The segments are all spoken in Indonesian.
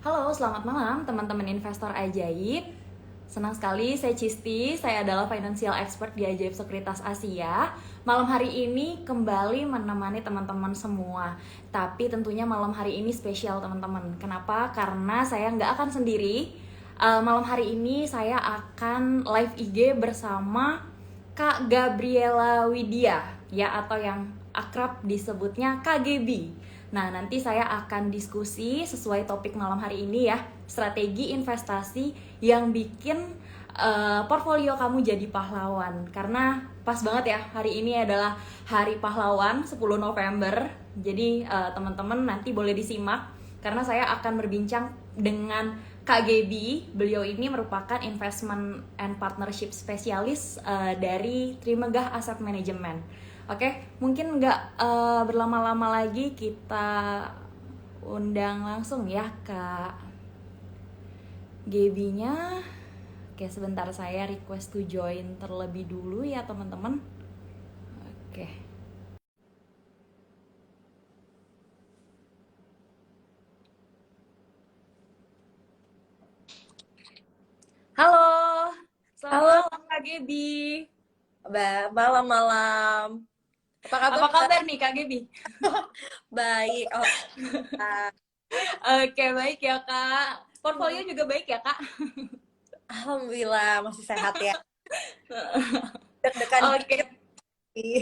Halo, selamat malam teman-teman investor ajaib. Senang sekali, saya Cisti. Saya adalah financial expert di Ajaib Sekuritas Asia. Malam hari ini kembali menemani teman-teman semua. Tapi tentunya malam hari ini spesial teman-teman. Kenapa? Karena saya nggak akan sendiri. Malam hari ini saya akan live IG bersama Kak Gabriela Widya, ya, atau yang akrab disebutnya KGB. Nah, nanti saya akan diskusi sesuai topik malam hari ini ya, strategi investasi yang bikin portfolio kamu jadi pahlawan. Karena pas banget ya, hari ini adalah Hari Pahlawan 10 November. Jadi teman-teman nanti boleh disimak karena saya akan berbincang dengan Kak Gaby. Beliau ini merupakan investment and partnership spesialis dari Trimegah Asset Management. Oke, mungkin nggak berlama-lama lagi, kita undang langsung ya Kak Gaby-nya. Oke, sebentar, saya request to join terlebih dulu ya teman-teman. Oke. Halo, selamat Halo, malam Kak Gaby. malam-malam. Apa kabar, Apa Mbak? kabar nih Kak Gaby? Baik. Oke, baik ya Kak. Portfolio juga baik ya Kak? Alhamdulillah masih sehat ya. Deg-degan Oke. dikit sih.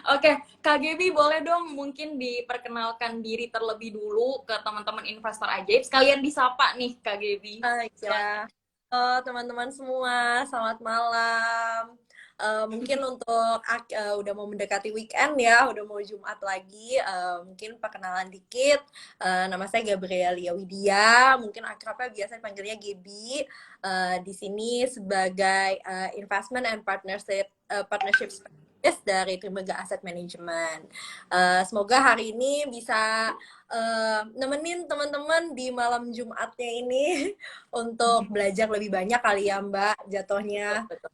Oke, Kak Gaby boleh dong mungkin diperkenalkan diri terlebih dulu ke teman-teman investor ajaib. Sekalian disapa nih Kak Gaby. Silakan. Ya. Oh, teman-teman semua, selamat malam. Mungkin untuk udah mau mendekati weekend ya, udah mau Jumat lagi. Mungkin perkenalan dikit. Nama saya Gabriela Widya, mungkin akrabnya biasa dipanggilnya Gaby. Di sini sebagai investment and partnership specialist dari Trimegah Asset Management. Semoga hari ini bisa nemenin teman-teman di malam Jumatnya ini untuk belajar lebih banyak kali ya Mbak jatuhnya Betul, betul.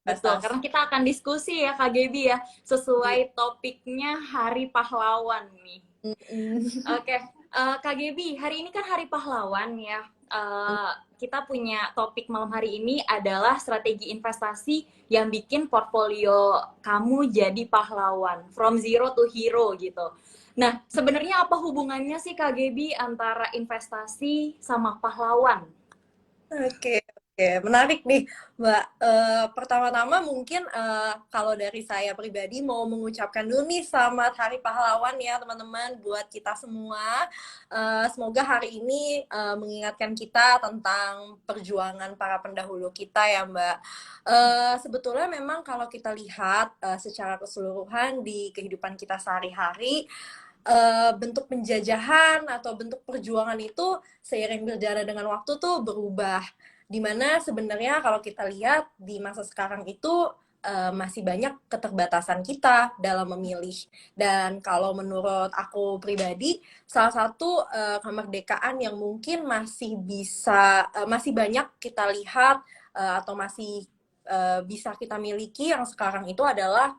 investasi. Karena kita akan diskusi ya Kak Gaby ya, sesuai topiknya Hari Pahlawan nih. Oke, Kak Gaby, hari ini kan Hari Pahlawan ya. Kita punya topik malam hari ini adalah strategi investasi yang bikin portfolio kamu jadi pahlawan, from zero to hero gitu. Nah, sebenarnya apa hubungannya sih Kak Gaby antara investasi sama pahlawan? Oke, menarik nih, Mbak. Pertama-tama mungkin kalau dari saya pribadi mau mengucapkan dulu nih selamat Hari Pahlawan ya teman-teman buat kita semua. Semoga hari ini mengingatkan kita tentang perjuangan para pendahulu kita ya, Mbak. Sebetulnya memang kalau kita lihat secara keseluruhan di kehidupan kita sehari-hari, bentuk penjajahan atau bentuk perjuangan itu seiring berjalan dengan waktu tuh berubah. Dimana sebenarnya kalau kita lihat di masa sekarang itu masih banyak keterbatasan kita dalam memilih. Dan kalau menurut aku pribadi, salah satu kemerdekaan yang mungkin masih banyak kita lihat atau masih bisa kita miliki yang sekarang itu adalah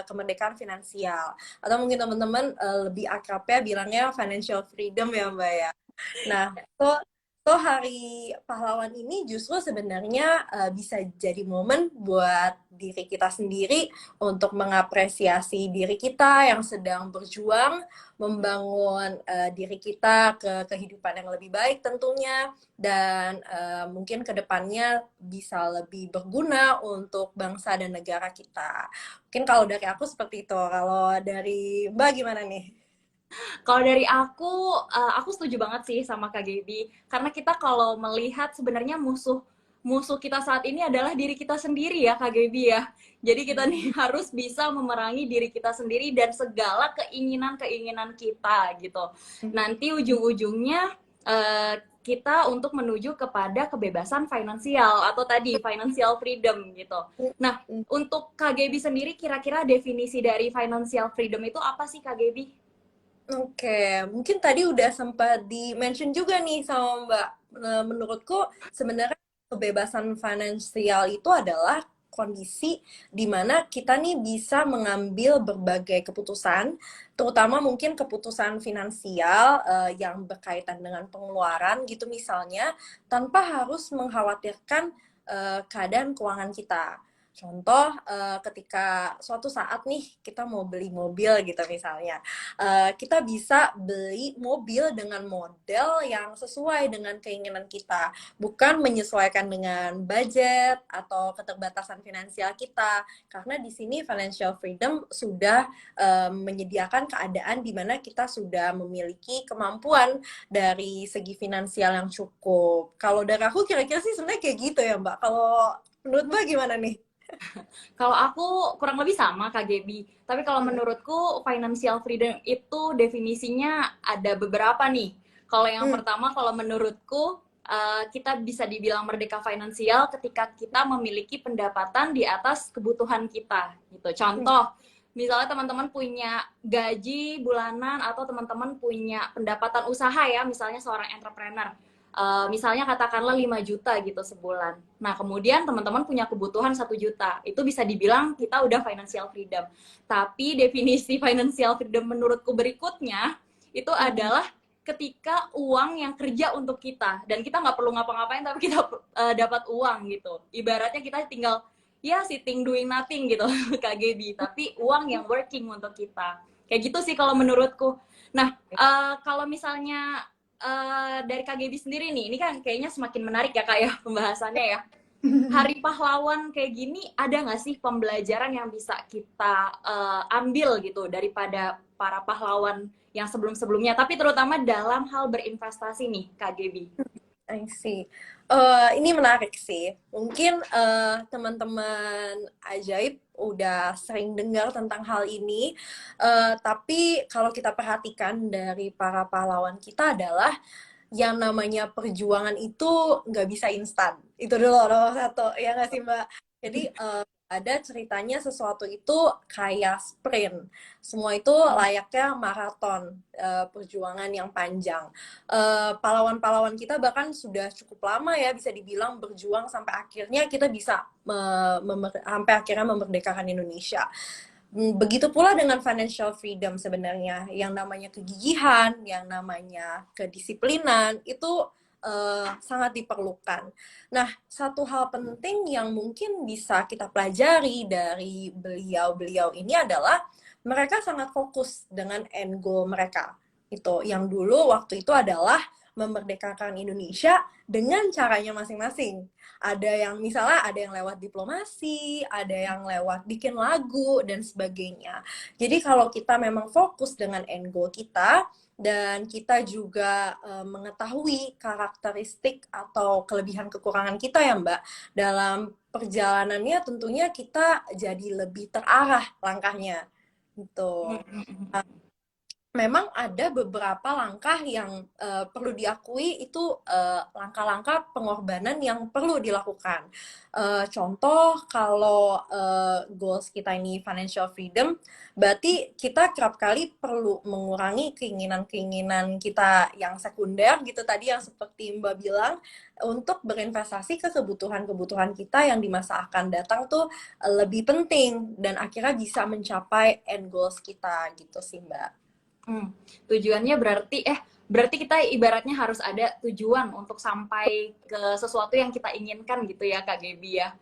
kemerdekaan finansial, atau mungkin teman-teman lebih akrabnya bilangnya financial freedom ya Mbak ya. Nah, hari pahlawan ini justru sebenarnya bisa jadi momen buat diri kita sendiri untuk mengapresiasi diri kita yang sedang berjuang membangun diri kita ke kehidupan yang lebih baik tentunya, dan mungkin kedepannya bisa lebih berguna untuk bangsa dan negara kita. Mungkin kalau dari aku seperti itu. Kalau dari Mbak gimana nih? Kalau dari aku setuju banget sih sama Kak Gaby. Karena kita kalau melihat sebenarnya musuh musuh kita saat ini adalah diri kita sendiri ya Kak Gaby ya. Jadi kita nih harus bisa memerangi diri kita sendiri dan segala keinginan-keinginan kita gitu. Nanti ujung-ujungnya kita untuk menuju kepada kebebasan finansial atau tadi financial freedom gitu. Nah, untuk Kak Gaby sendiri kira-kira definisi dari financial freedom itu apa sih Kak Gaby? Oke, mungkin tadi udah sempat di-mention juga nih sama Mbak. Menurutku sebenarnya kebebasan finansial itu adalah kondisi di mana kita nih bisa mengambil berbagai keputusan, terutama mungkin keputusan finansial yang berkaitan dengan pengeluaran gitu misalnya, tanpa harus mengkhawatirkan keadaan keuangan kita. Contoh, ketika suatu saat nih kita mau beli mobil gitu misalnya, kita bisa beli mobil dengan model yang sesuai dengan keinginan kita, bukan menyesuaikan dengan budget atau keterbatasan finansial kita. Karena di sini financial freedom sudah menyediakan keadaan di mana kita sudah memiliki kemampuan dari segi finansial yang cukup. Kalau dari aku kira-kira sih sebenarnya kayak gitu ya Mbak. Kalau menurut Mbak gimana nih? Kalau aku kurang lebih sama Kak Gaby. Tapi kalau menurutku financial freedom itu definisinya ada beberapa nih. Kalau yang pertama, kalau menurutku kita bisa dibilang merdeka finansial ketika kita memiliki pendapatan di atas kebutuhan kita gitu. Contoh, misalnya teman-teman punya gaji bulanan atau teman-teman punya pendapatan usaha ya, misalnya seorang entrepreneur. Misalnya katakanlah 5 juta gitu sebulan. Nah, kemudian teman-teman punya kebutuhan 1 juta. Itu bisa dibilang kita udah financial freedom. Tapi definisi financial freedom menurutku berikutnya itu adalah ketika uang yang kerja untuk kita. Dan kita nggak perlu ngapa-ngapain tapi kita dapat uang gitu. Ibaratnya kita tinggal ya sitting doing nothing gitu Kak Gaby. Tapi uang yang working untuk kita. Kayak gitu sih kalau menurutku. Nah, kalau misalnya dari KGB sendiri nih, ini kan kayaknya semakin menarik ya Kak ya pembahasannya ya. Hari pahlawan kayak gini, ada nggak sih pembelajaran yang bisa kita ambil gitu daripada para pahlawan yang sebelum-sebelumnya, tapi terutama dalam hal berinvestasi nih KGB? I see. Ini menarik sih. Mungkin teman-teman ajaib udah sering dengar tentang hal ini. Tapi kalau kita perhatikan dari para pahlawan kita adalah yang namanya perjuangan itu nggak bisa instan. Itu dulu nomor satu. Ya nggak sih Mbak? Jadi ada ceritanya sesuatu itu kayak sprint. Semua itu layaknya maraton, perjuangan yang panjang. Pahlawan-pahlawan kita bahkan sudah cukup lama ya bisa dibilang berjuang sampai akhirnya kita bisa sampai akhirnya memerdekakan Indonesia. Begitu pula dengan financial freedom sebenarnya, yang namanya kegigihan, yang namanya kedisiplinan itu sangat diperlukan. Nah, satu hal penting yang mungkin bisa kita pelajari dari beliau-beliau ini adalah mereka sangat fokus dengan end goal mereka. Itu yang dulu waktu itu adalah memerdekakan Indonesia dengan caranya masing-masing. Ada yang misalnya ada yang lewat diplomasi, ada yang lewat bikin lagu dan sebagainya. Jadi kalau kita memang fokus dengan end goal kita dan kita juga mengetahui karakteristik atau kelebihan kekurangan kita ya Mbak, dalam perjalanannya tentunya kita jadi lebih terarah langkahnya gitu. Memang ada beberapa langkah yang perlu diakui itu langkah-langkah pengorbanan yang perlu dilakukan. Contoh kalau goals kita ini financial freedom, berarti kita kerap kali perlu mengurangi keinginan-keinginan kita yang sekunder gitu tadi yang seperti Mbak bilang untuk berinvestasi ke kebutuhan-kebutuhan kita yang di masa akan datang tuh lebih penting dan akhirnya bisa mencapai end goals kita gitu sih Mbak. Tujuannya berarti kita ibaratnya harus ada tujuan untuk sampai ke sesuatu yang kita inginkan gitu ya Kak Gaby ya.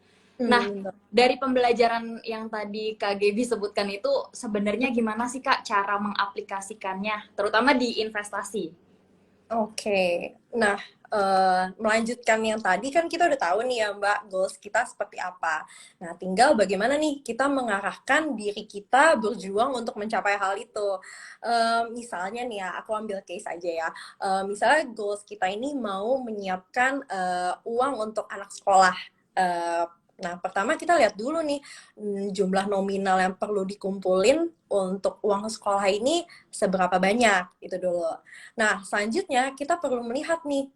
Nah, dari pembelajaran yang tadi Kak Gaby sebutkan itu sebenarnya gimana sih Kak cara mengaplikasikannya, terutama di investasi? Oke, nah melanjutkan yang tadi kan kita udah tahu nih ya Mbak, goals kita seperti apa. Nah, tinggal bagaimana nih kita mengarahkan diri kita berjuang untuk mencapai hal itu. Misalnya nih ya, aku ambil case aja ya. Misalnya goals kita ini mau menyiapkan uang untuk anak sekolah. Nah, pertama kita lihat dulu nih jumlah nominal yang perlu dikumpulin untuk uang sekolah ini seberapa banyak, itu dulu. Nah, selanjutnya kita perlu melihat nih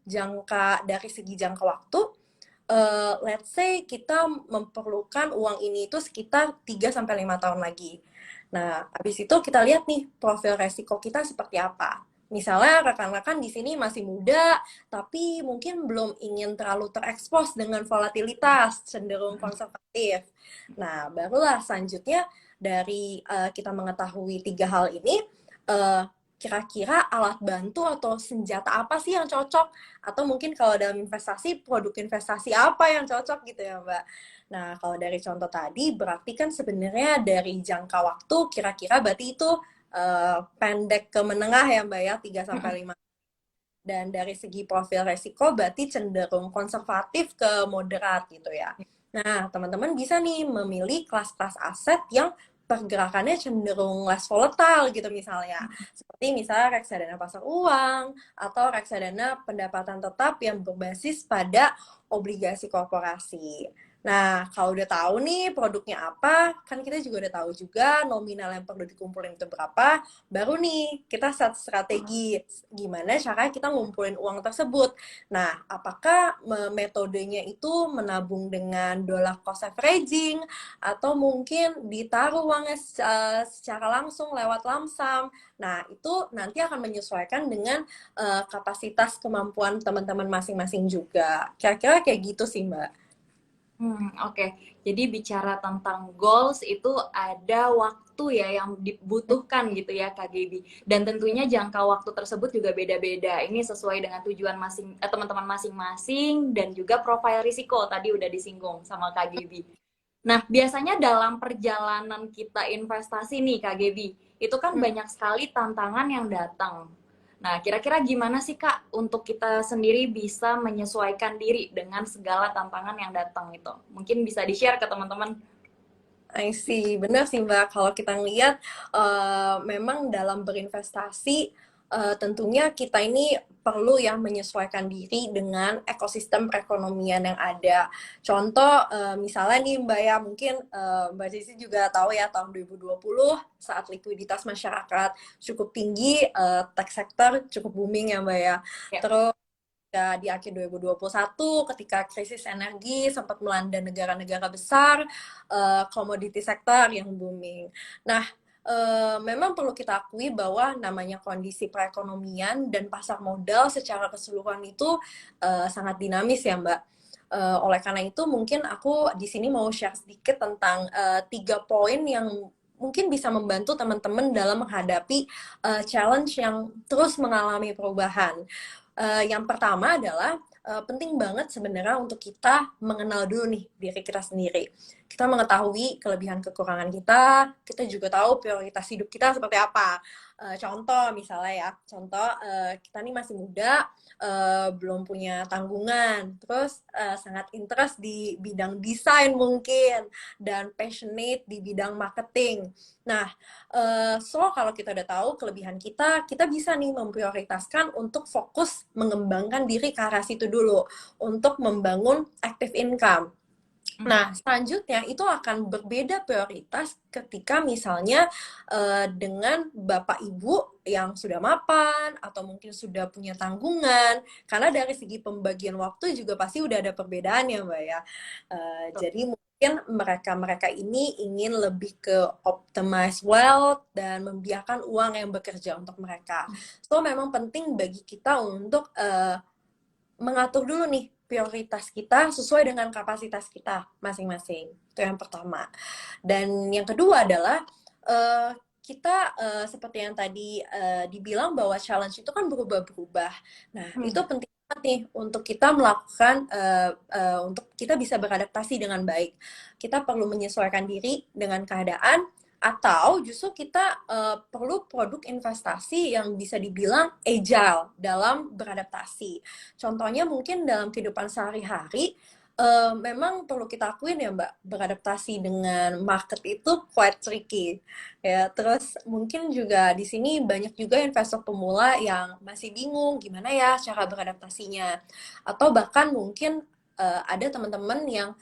dari segi jangka waktu. Let's say kita memerlukan uang ini itu sekitar 3-5 tahun lagi. Nah, habis itu kita lihat nih profil resiko kita seperti apa. Misalnya rekan-rekan di sini masih muda, tapi mungkin belum ingin terlalu terekspos dengan volatilitas, cenderung konservatif. Nah, barulah selanjutnya dari kita mengetahui tiga hal ini, eh, kira-kira alat bantu atau senjata apa sih yang cocok? Atau mungkin kalau dalam investasi, produk investasi apa yang cocok gitu ya, Mbak? Nah, kalau dari contoh tadi, berarti kan sebenarnya dari jangka waktu, kira-kira berarti itu pendek ke menengah ya Mbak ya, 3 sampai 5. Dan dari segi profil resiko berarti cenderung konservatif ke moderat gitu ya. Nah, teman-teman bisa nih memilih kelas-kelas aset yang pergerakannya cenderung less volatile gitu misalnya. Seperti misalnya reksadana pasar uang atau reksadana pendapatan tetap yang berbasis pada obligasi korporasi. Nah, kalau udah tahu nih produknya apa, kan kita juga udah tahu juga nominal yang perlu dikumpulin itu berapa, baru nih kita set strategi gimana cara kita ngumpulin uang tersebut. Nah, apakah metodenya itu menabung dengan dollar cost averaging atau mungkin ditaruh uangnya secara langsung lewat lamsam. Nah, itu nanti akan menyesuaikan dengan kapasitas kemampuan teman-teman masing-masing juga. Kira-kira kayak gitu sih, Mbak. Oke. Jadi bicara tentang goals itu ada waktu ya yang dibutuhkan gitu ya Kak Gaby. Dan tentunya jangka waktu tersebut juga beda-beda. Ini sesuai dengan tujuan teman-teman masing-masing dan juga profil risiko tadi udah disinggung sama Kak Gaby. Nah, biasanya dalam perjalanan kita investasi nih Kak Gaby, itu kan banyak sekali tantangan yang datang. Nah, kira-kira gimana sih Kak untuk kita sendiri bisa menyesuaikan diri dengan segala tantangan yang datang itu? Mungkin bisa di-share ke teman-teman. I see, benar sih Mbak. Kalau kita ngelihat, memang dalam berinvestasi, tentunya kita ini perlu ya menyesuaikan diri dengan ekosistem perekonomian yang ada. Contoh, misalnya nih Mbak ya, mungkin Mbak Cici juga tahu ya tahun 2020 saat likuiditas masyarakat cukup tinggi, tech sector cukup booming ya Mbak ya. Ya. Terus ya, di akhir 2021 ketika krisis energi sempat melanda negara-negara besar, komoditi sektor yang booming. Nah, memang perlu kita akui bahwa namanya kondisi perekonomian dan pasar modal secara keseluruhan itu sangat dinamis ya Mbak. Oleh karena itu mungkin aku di sini mau share sedikit tentang 3 poin yang mungkin bisa membantu teman-teman dalam menghadapi challenge yang terus mengalami perubahan. Yang pertama adalah penting banget sebenarnya untuk kita mengenal dulu nih diri kita sendiri. Kita mengetahui kelebihan kekurangan kita juga tahu prioritas hidup kita seperti apa. Contoh misalnya ya, kita nih masih muda, belum punya tanggungan, terus sangat interest di bidang desain mungkin, dan passionate di bidang marketing. Nah, so kalau kita udah tahu kelebihan kita bisa nih memprioritaskan untuk fokus mengembangkan diri ke arah situ dulu, untuk membangun active income. Nah, selanjutnya itu akan berbeda prioritas ketika misalnya dengan Bapak Ibu yang sudah mapan atau mungkin sudah punya tanggungan, karena dari segi pembagian waktu juga pasti udah ada perbedaan ya Mbak ya. Jadi mungkin mereka-mereka ini ingin lebih ke optimize wealth dan membiarkan uang yang bekerja untuk mereka. So memang penting bagi kita untuk mengatur dulu nih prioritas kita sesuai dengan kapasitas kita masing-masing. Itu yang pertama. Dan yang kedua adalah kita seperti yang tadi dibilang bahwa challenge itu kan berubah-berubah. Nah, itu penting banget nih untuk kita melakukan untuk kita bisa beradaptasi dengan baik. Kita perlu menyesuaikan diri dengan keadaan atau justru kita perlu produk investasi yang bisa dibilang agile dalam beradaptasi. Contohnya mungkin dalam kehidupan sehari-hari, memang perlu kita akuin ya Mbak, beradaptasi dengan market itu quite tricky. Ya, terus mungkin juga di sini banyak juga investor pemula yang masih bingung gimana ya cara beradaptasinya. Atau bahkan mungkin ada teman-teman yang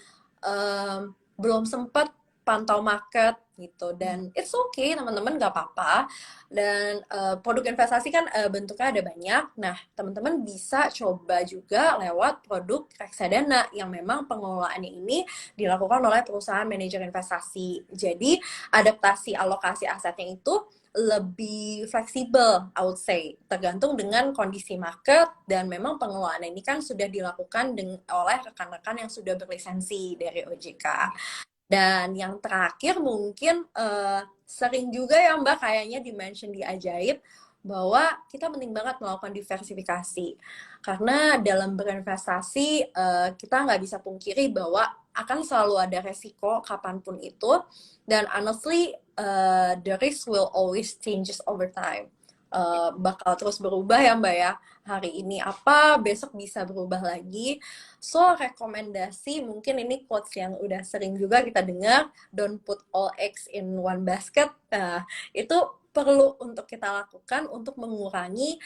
belum sempat pantau market gitu. Dan it's okay teman-teman, nggak apa-apa. Dan produk investasi kan bentuknya ada banyak. Nah, teman-teman bisa coba juga lewat produk reksadana yang memang pengelolaannya ini dilakukan oleh perusahaan manajer investasi. Jadi adaptasi alokasi asetnya itu lebih fleksibel, I would say, tergantung dengan kondisi market, dan memang pengelolaan ini kan sudah dilakukan oleh rekan-rekan yang sudah berlisensi dari OJK. Dan yang terakhir mungkin sering juga ya Mbak kayaknya di-mention di Ajaib, bahwa kita penting banget melakukan diversifikasi. Karena dalam berinvestasi kita nggak bisa pungkiri bahwa akan selalu ada resiko kapanpun itu. Dan honestly, the risk will always changes over time. Bakal terus berubah ya Mbak ya. Hari ini apa, besok bisa berubah lagi. So, rekomendasi mungkin ini quotes yang udah sering juga kita dengar, don't put all eggs in one basket. Nah, itu perlu untuk kita lakukan untuk mengurangi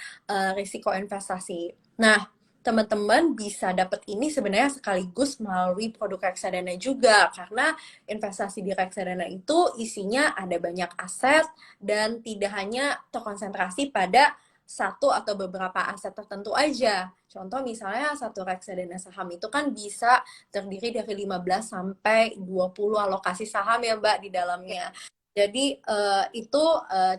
risiko investasi. Nah, teman-teman bisa dapat ini sebenarnya sekaligus melalui produk reksadana juga, karena investasi di reksadana itu isinya ada banyak aset dan tidak hanya terkonsentrasi pada satu atau beberapa aset tertentu aja. Contoh misalnya satu reksadana saham itu kan bisa terdiri dari 15 sampai 20 alokasi saham ya Mbak di dalamnya. Jadi itu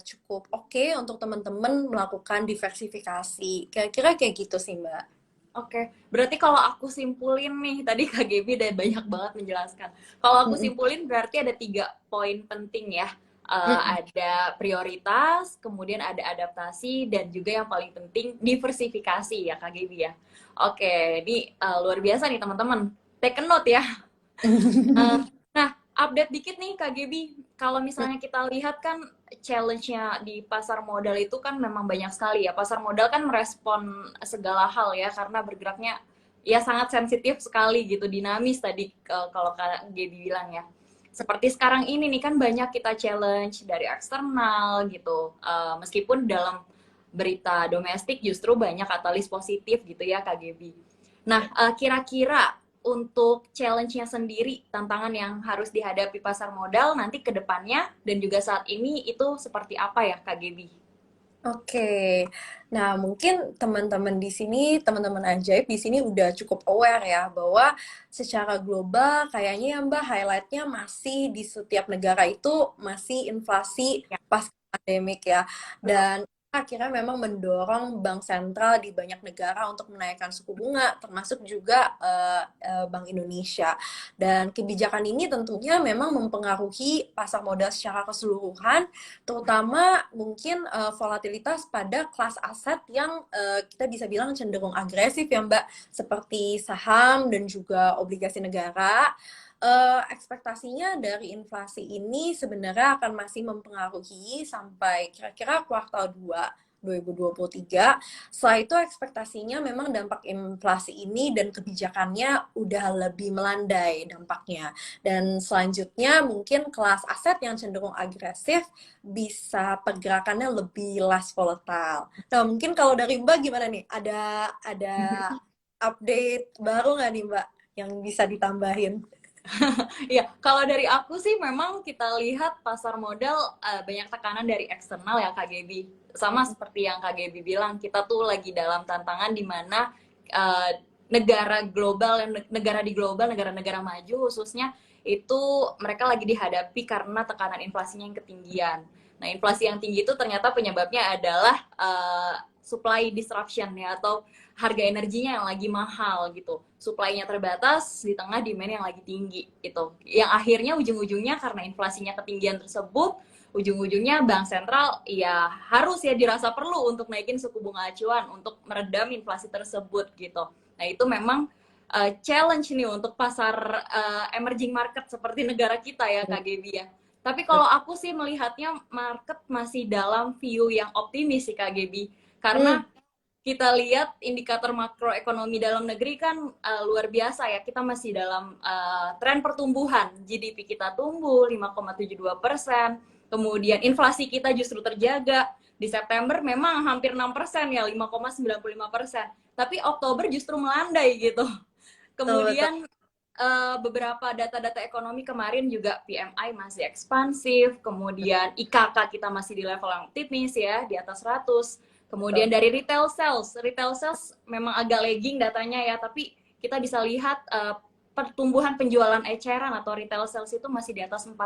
cukup oke untuk teman-teman melakukan diversifikasi. Kira-kira kayak gitu sih Mbak. Oke, berarti kalau aku simpulin nih, tadi Kak Gaby udah banyak banget menjelaskan. Kalau aku Mm-mm. simpulin berarti ada 3 poin penting ya. Mm-mm. Ada prioritas, kemudian ada adaptasi, dan juga yang paling penting diversifikasi ya Kak Gaby ya. Oke, ini luar biasa nih teman-teman. Take a note ya. Eh, nah, update dikit nih Kak Gaby. Kalau misalnya kita lihat kan challenge-nya di pasar modal itu kan memang banyak sekali ya. Pasar modal kan merespon segala hal ya, karena bergeraknya ya sangat sensitif sekali gitu, dinamis tadi kalau Kak Gaby bilang ya. Seperti sekarang ini nih kan banyak kita challenge dari eksternal gitu. Meskipun dalam berita domestik justru banyak katalis positif gitu ya Kak Gaby. Nah, kira-kira untuk challenge-nya sendiri, tantangan yang harus dihadapi pasar modal nanti ke depannya dan juga saat ini itu seperti apa ya, Kak Gaby? Oke, nah mungkin teman-teman di sini, teman-teman ajaib di sini udah cukup aware ya bahwa secara global kayaknya ya Mbak highlight-nya masih di setiap negara itu masih inflasi Ya, pasca pandemik ya. betul. Dan akhirnya memang mendorong bank sentral di banyak negara untuk menaikkan suku bunga, termasuk juga Bank Indonesia. Dan kebijakan ini tentunya memang mempengaruhi pasar modal secara keseluruhan, terutama mungkin volatilitas pada kelas aset yang kita bisa bilang cenderung agresif ya Mbak, seperti saham dan juga obligasi negara. Ekspektasinya dari inflasi ini sebenarnya akan masih mempengaruhi sampai kira-kira kuartal 2 2023. Setelah itu ekspektasinya memang dampak inflasi ini dan kebijakannya udah lebih melandai dampaknya. Dan selanjutnya mungkin kelas aset yang cenderung agresif bisa pergerakannya lebih less volatile. Nah, mungkin kalau dari Mbak gimana nih? Ada update baru nggak nih Mbak yang bisa ditambahin? Iya, kalau dari aku sih memang kita lihat pasar modal banyak tekanan dari eksternal ya Kak Gaby. Sama seperti yang Kak Gaby bilang, kita tuh lagi dalam tantangan di mana negara global, negara di global, negara-negara maju khususnya itu mereka lagi dihadapi karena tekanan inflasinya yang ketinggian. Nah, inflasi yang tinggi itu ternyata penyebabnya adalah supply disruption ya, atau harga energinya yang lagi mahal gitu, supply-nya terbatas di tengah demand yang lagi tinggi gitu, yang akhirnya ujung-ujungnya karena inflasinya ketinggian tersebut, ujung-ujungnya bank sentral ya harus ya dirasa perlu untuk naikin suku bunga acuan untuk meredam inflasi tersebut gitu. Nah itu memang challenge nih untuk pasar emerging market seperti negara kita ya Kak Gaby ya. Tapi kalau aku sih melihatnya market masih dalam view yang optimis sih Kak Gaby, karena kita lihat indikator makroekonomi dalam negeri kan luar biasa ya. Kita masih dalam tren pertumbuhan. GDP kita tumbuh 5,72%. Kemudian inflasi kita justru terjaga. Di September memang hampir 6% ya, 5,95%. Tapi Oktober justru melandai gitu. Betul, betul. Kemudian beberapa data-data ekonomi kemarin juga PMI masih ekspansif, kemudian IKK kita masih di level yang optimis ya, di atas 100. Kemudian dari retail sales memang agak lagging datanya ya, tapi kita bisa lihat pertumbuhan penjualan eceran atau retail sales itu masih di atas 4%,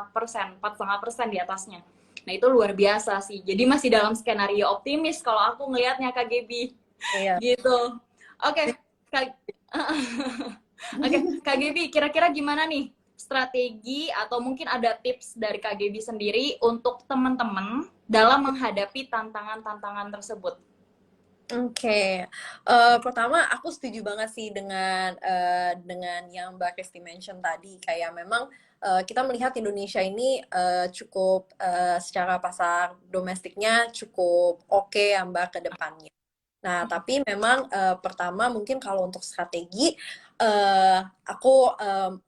4,5% di atasnya. Nah itu luar biasa sih. Jadi masih dalam skenario optimis kalau aku ngelihatnya Kak Gebi. Iya. Gitu. Oke, Kak, Oke, Kak Gebi, kira-kira gimana nih strategi atau mungkin ada tips dari Kak Gebi sendiri untuk teman-teman dalam menghadapi tantangan-tantangan tersebut? Oke, pertama aku setuju banget sih dengan yang Mbak Kristi mention tadi, kayak memang kita melihat Indonesia ini cukup secara pasar domestiknya cukup oke ya Mbak ke depannya. Nah, tapi memang pertama mungkin kalau untuk strategi, aku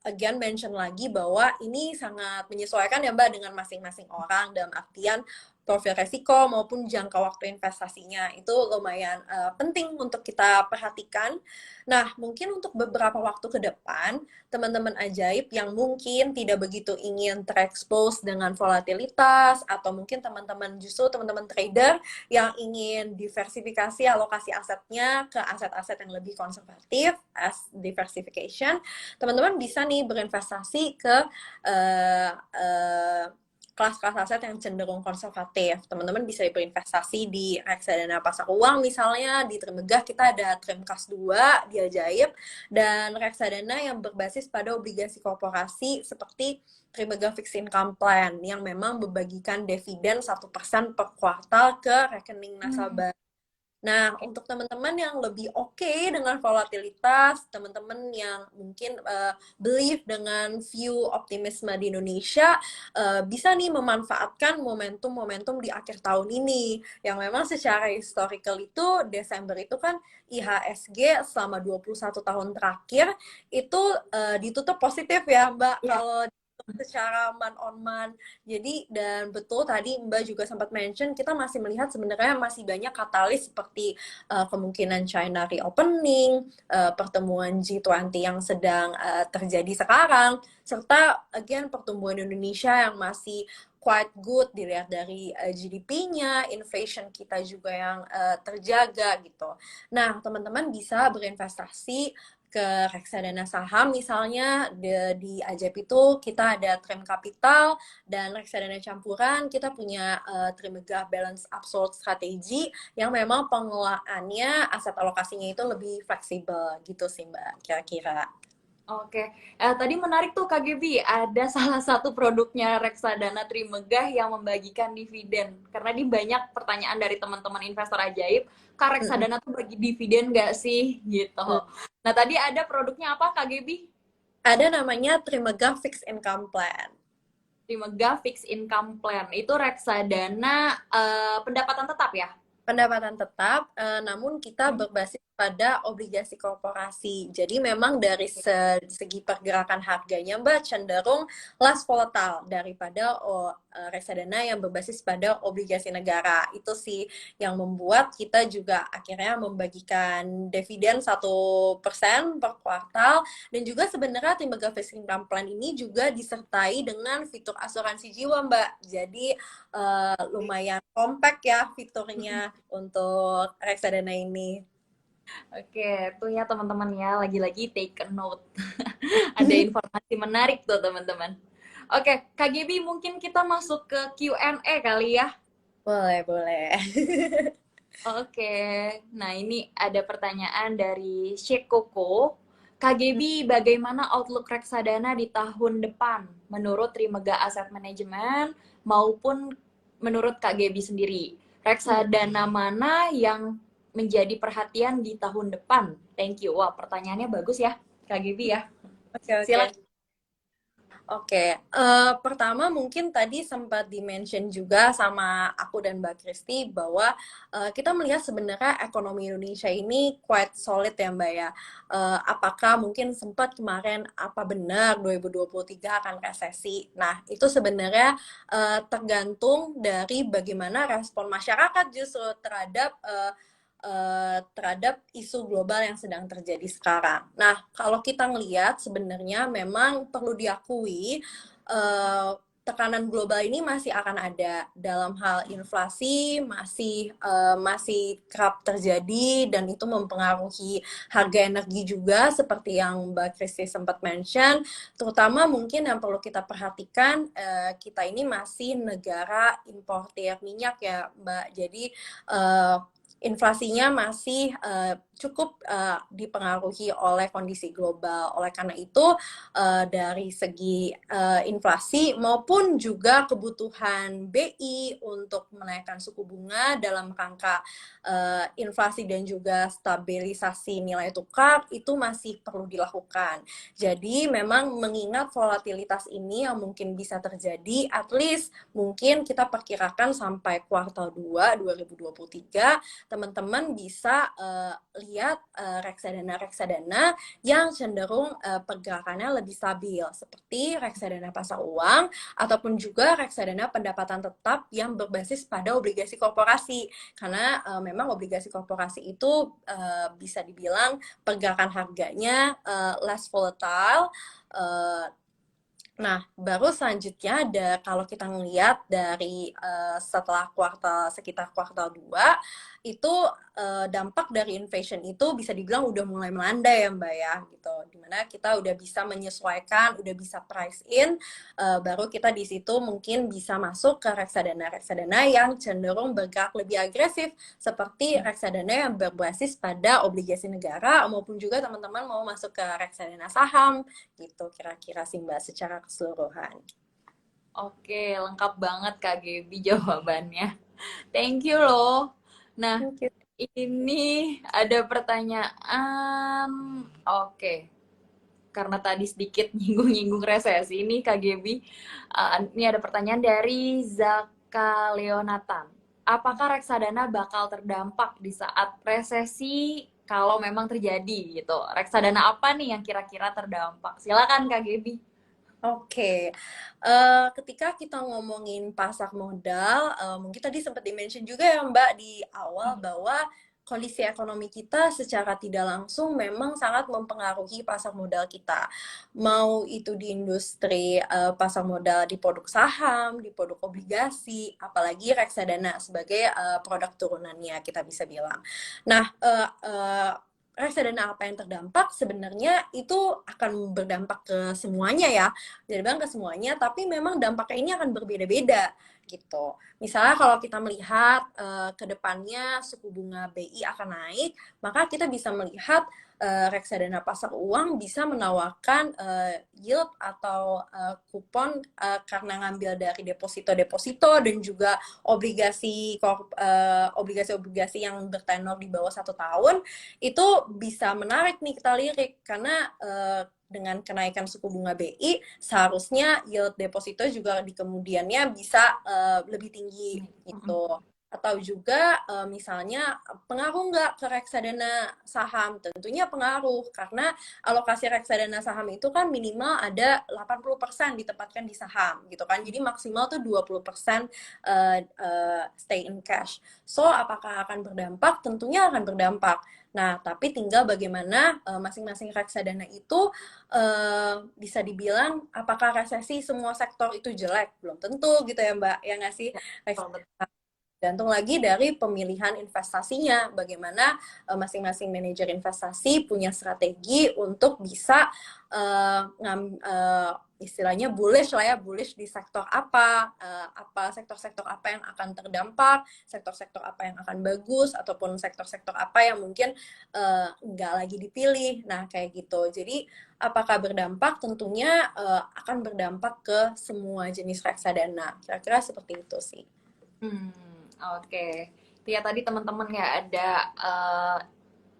again mention lagi bahwa ini sangat menyesuaikan ya Mbak dengan masing-masing orang dalam artian profil resiko maupun jangka waktu investasinya itu lumayan penting untuk kita perhatikan. Nah, mungkin untuk beberapa waktu ke depan, teman-teman ajaib yang mungkin tidak begitu ingin terekspos dengan volatilitas atau mungkin teman-teman trader yang ingin diversifikasi alokasi asetnya ke aset-aset yang lebih konservatif as diversification, teman-teman bisa nih berinvestasi ke uh, uh, kelas-kelas aset yang cenderung konservatif. Teman-teman bisa berinvestasi di reksadana pasar uang misalnya, di Trimegah kita ada Trimkas 2 di Ajaib, dan reksadana yang berbasis pada obligasi korporasi seperti Trimegah Fixed Income Plan yang memang membagikan dividen 1% per kuartal ke rekening nasabah. Nah, untuk teman-teman yang lebih oke dengan volatilitas, teman-teman yang mungkin believe dengan view optimisme di Indonesia, bisa nih memanfaatkan momentum-momentum di akhir tahun ini. Yang memang secara historical itu, Desember itu kan IHSG selama 21 tahun terakhir, itu ditutup positif ya Mbak, Iya. kalau secara month on month. Jadi dan betul tadi Mbak juga sempat mention kita masih melihat sebenarnya masih banyak katalis seperti kemungkinan China reopening, pertemuan G20 yang sedang terjadi sekarang, serta again pertumbuhan Indonesia yang masih quite good dilihat dari GDP-nya, inflation kita juga yang terjaga gitu. Nah, teman-teman bisa berinvestasi ke reksadana saham misalnya di Ajaib itu kita ada Trim Capital dan reksadana campuran kita punya Trimegah Balance Absolute Strategy yang memang pengelolaannya aset alokasinya itu lebih fleksibel gitu sih Mbak kira-kira. Oke, tadi menarik tuh Kak Gebi, ada salah satu produknya reksadana Trimegah yang membagikan dividen. Karena di banyak pertanyaan dari teman-teman investor ajaib, Kak reksadana tuh bagi dividen nggak sih? Gitu. Nah tadi ada produknya apa Kak Gebi? Ada namanya Trimegah Fixed Income Plan. Trimegah Fixed Income Plan, itu reksadana pendapatan tetap ya? Pendapatan tetap, namun kita berbasis pada obligasi korporasi. Jadi memang dari segi pergerakan harganya, Mbak, cenderung less volatile daripada reksadana yang berbasis pada obligasi negara. Itu sih yang membuat kita juga akhirnya membagikan dividen 1% per kuartal. Dan juga sebenarnya Trimegah Fixed Income Plan ini juga disertai dengan fitur asuransi jiwa, Mbak. Jadi lumayan compact ya fiturnya untuk reksadana ini. Oke, tuh ya teman-teman ya, lagi-lagi take a note. Ada informasi menarik tuh teman-teman. Oke, Kak Gebi mungkin kita masuk ke Q&A kali ya. Boleh, boleh. Oke, nah ini ada pertanyaan dari Sheikh Koko. Kak Gebi, bagaimana outlook reksadana di tahun depan menurut Trimegah Asset Management maupun menurut Kak Gebi sendiri? Reksadana mana yang menjadi perhatian di tahun depan? Thank you. Wah, pertanyaannya bagus ya, Kak Gebi ya. Oke, oke. Silakan. Oke, pertama mungkin tadi sempat di-mention juga sama aku dan Mbak Kristi bahwa kita melihat sebenarnya ekonomi Indonesia ini quite solid ya Mbak ya. Apakah mungkin sempat kemarin apa benar 2023 akan resesi? Nah, itu sebenarnya tergantung dari bagaimana respon masyarakat justru terhadap terhadap isu global yang sedang terjadi sekarang. Nah, kalau kita ngelihat sebenarnya memang perlu diakui eh, tekanan global ini masih akan ada dalam hal inflasi masih kerap terjadi dan itu mempengaruhi harga energi juga seperti yang Mbak Kristi sempat mention, terutama mungkin yang perlu kita perhatikan kita ini masih negara importir minyak ya Mbak, jadi inflasinya masih cukup dipengaruhi oleh kondisi global. Oleh karena itu, dari segi inflasi maupun juga kebutuhan BI untuk menaikkan suku bunga dalam rangka inflasi dan juga stabilisasi nilai tukar itu masih perlu dilakukan. Jadi memang mengingat volatilitas ini yang mungkin bisa terjadi, at least mungkin kita perkirakan sampai kuartal 2 2023 teman-teman bisa lihat reksadana-reksadana yang cenderung pergerakannya lebih stabil seperti reksadana pasar uang ataupun juga reksadana pendapatan tetap yang berbasis pada obligasi korporasi karena memang obligasi korporasi itu bisa dibilang pergerakan harganya less volatile. Nah, baru selanjutnya ada kalau kita ngelihat dari setelah sekitar kuartal 2 itu dampak dari inflation itu bisa dibilang udah mulai melanda ya Mbak ya gitu. Dimana kita udah bisa menyesuaikan, udah bisa price in, baru kita di situ mungkin bisa masuk ke reksadana-reksadana yang cenderung bergerak lebih agresif seperti reksadana yang berbasis pada obligasi negara maupun juga teman-teman mau masuk ke reksadana saham gitu kira-kira sih Mbak secara keseluruhan. Oke, lengkap banget Kak Gebi jawabannya. Thank you loh. Nah, Thank you. ini ada pertanyaan. Oke, karena tadi sedikit nyinggung-nyinggung resesi ini Kak Gebi. Ini ada pertanyaan dari Zaka Leonatan. Apakah reksadana bakal terdampak di saat resesi kalau memang terjadi gitu? Reksadana apa nih yang kira-kira terdampak? Silakan Kak Gebi. Oke, ketika kita ngomongin pasar modal, mungkin tadi sempat di-mention juga ya Mbak di awal bahwa kondisi ekonomi kita secara tidak langsung memang sangat mempengaruhi pasar modal kita. Mau itu di industri pasar modal di produk saham, di produk obligasi, apalagi reksadana sebagai produk turunannya kita bisa bilang. Nah, reksadana apa yang terdampak sebenarnya itu akan berdampak ke semuanya ya, jadi bilang ke semuanya, tapi memang dampaknya ini akan berbeda-beda gitu. Misalnya kalau kita melihat ke depannya suku bunga BI akan naik, maka kita bisa melihat reksadana pasar uang bisa menawarkan yield atau kupon karena ngambil dari deposito-deposito dan juga obligasi-obligasi yang bertenor di bawah 1 tahun itu bisa menarik nih kita lirik karena dengan kenaikan suku bunga BI seharusnya yield deposito juga di kemudiannya bisa lebih tinggi gitu. Atau juga misalnya pengaruh nggak ke reksadana saham? Tentunya pengaruh karena alokasi reksadana saham itu kan minimal ada 80% ditempatkan di saham gitu kan. Jadi maksimal tuh 20% stay in cash. So apakah akan berdampak? Tentunya akan berdampak. Nah, tapi tinggal bagaimana masing-masing reksadana itu bisa dibilang apakah resesi semua sektor itu jelek? Belum tentu gitu ya Mbak, ya nggak sih? Gantung lagi dari pemilihan investasinya, bagaimana masing-masing manajer investasi punya strategi untuk bisa istilahnya bullish lah ya, bullish di sektor apa sektor-sektor apa yang akan terdampak, sektor-sektor apa yang akan bagus, ataupun sektor-sektor apa yang mungkin nggak lagi dipilih. Nah, kayak gitu. Jadi, apakah berdampak? Tentunya akan berdampak ke semua jenis reksadana. Kira-kira seperti itu sih. Oke. Ya tadi teman-teman ya ada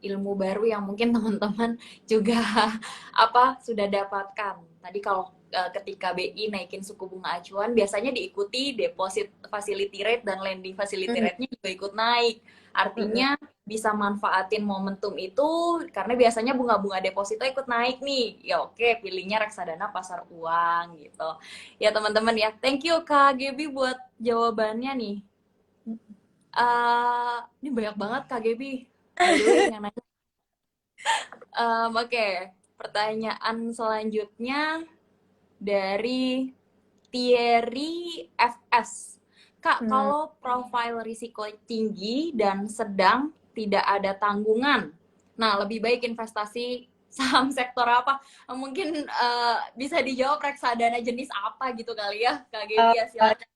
ilmu baru yang mungkin teman-teman juga sudah dapatkan. Tadi kalau ketika BI naikin suku bunga acuan biasanya diikuti deposit facility rate dan lending facility rate-nya juga ikut naik. Artinya bisa manfaatin momentum itu karena biasanya bunga-bunga deposito ikut naik nih. Ya oke, pilihnya reksadana pasar uang gitu. Ya teman-teman ya. Thank you Kak Gebi buat jawabannya nih. Ini banyak banget Kak Gaby. By the way, yang nanya. Oke, pertanyaan selanjutnya dari Thierry FS. Kak, Hmm. kalau profil risiko tinggi dan sedang tidak ada tanggungan, nah lebih baik investasi saham sektor apa? Mungkin bisa dijawab reksadana jenis apa gitu kali ya, Kak Gaby ya, Uh, silakan.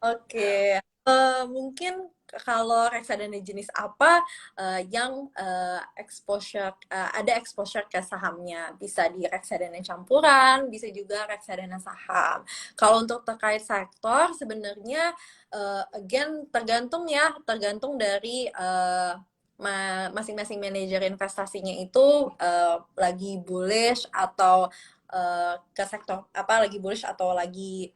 Oke, mungkin kalau reksadana jenis apa yang ada exposure ke sahamnya, bisa di reksadana campuran, bisa juga reksadana saham. Kalau untuk terkait sektor, sebenarnya again tergantung dari masing-masing manajer investasinya itu lagi bullish atau ke sektor apa, lagi bullish atau lagi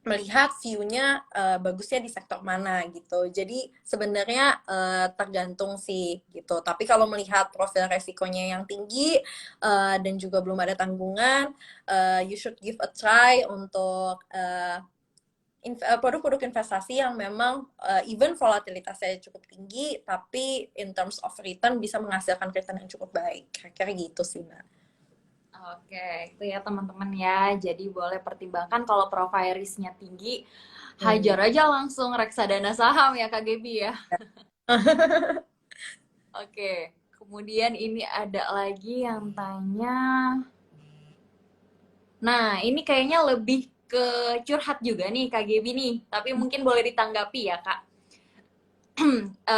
melihat view-nya bagusnya di sektor mana gitu. Jadi sebenarnya tergantung sih gitu. Tapi kalau melihat profil resikonya yang tinggi dan juga belum ada tanggungan, you should give a try untuk produk-produk investasi yang memang even volatilitasnya cukup tinggi, tapi in terms of return bisa menghasilkan return yang cukup baik. Kira-kira gitu sih, Mbak. Oke, itu ya teman-teman ya. Jadi boleh pertimbangkan kalau profile risknya tinggi, Hmm. hajar aja langsung reksadana saham ya Kak Gaby ya. Oke, kemudian ini ada lagi yang tanya. Nah, ini kayaknya lebih ke curhat juga nih Kak Gaby nih, tapi mungkin boleh ditanggapi ya Kak.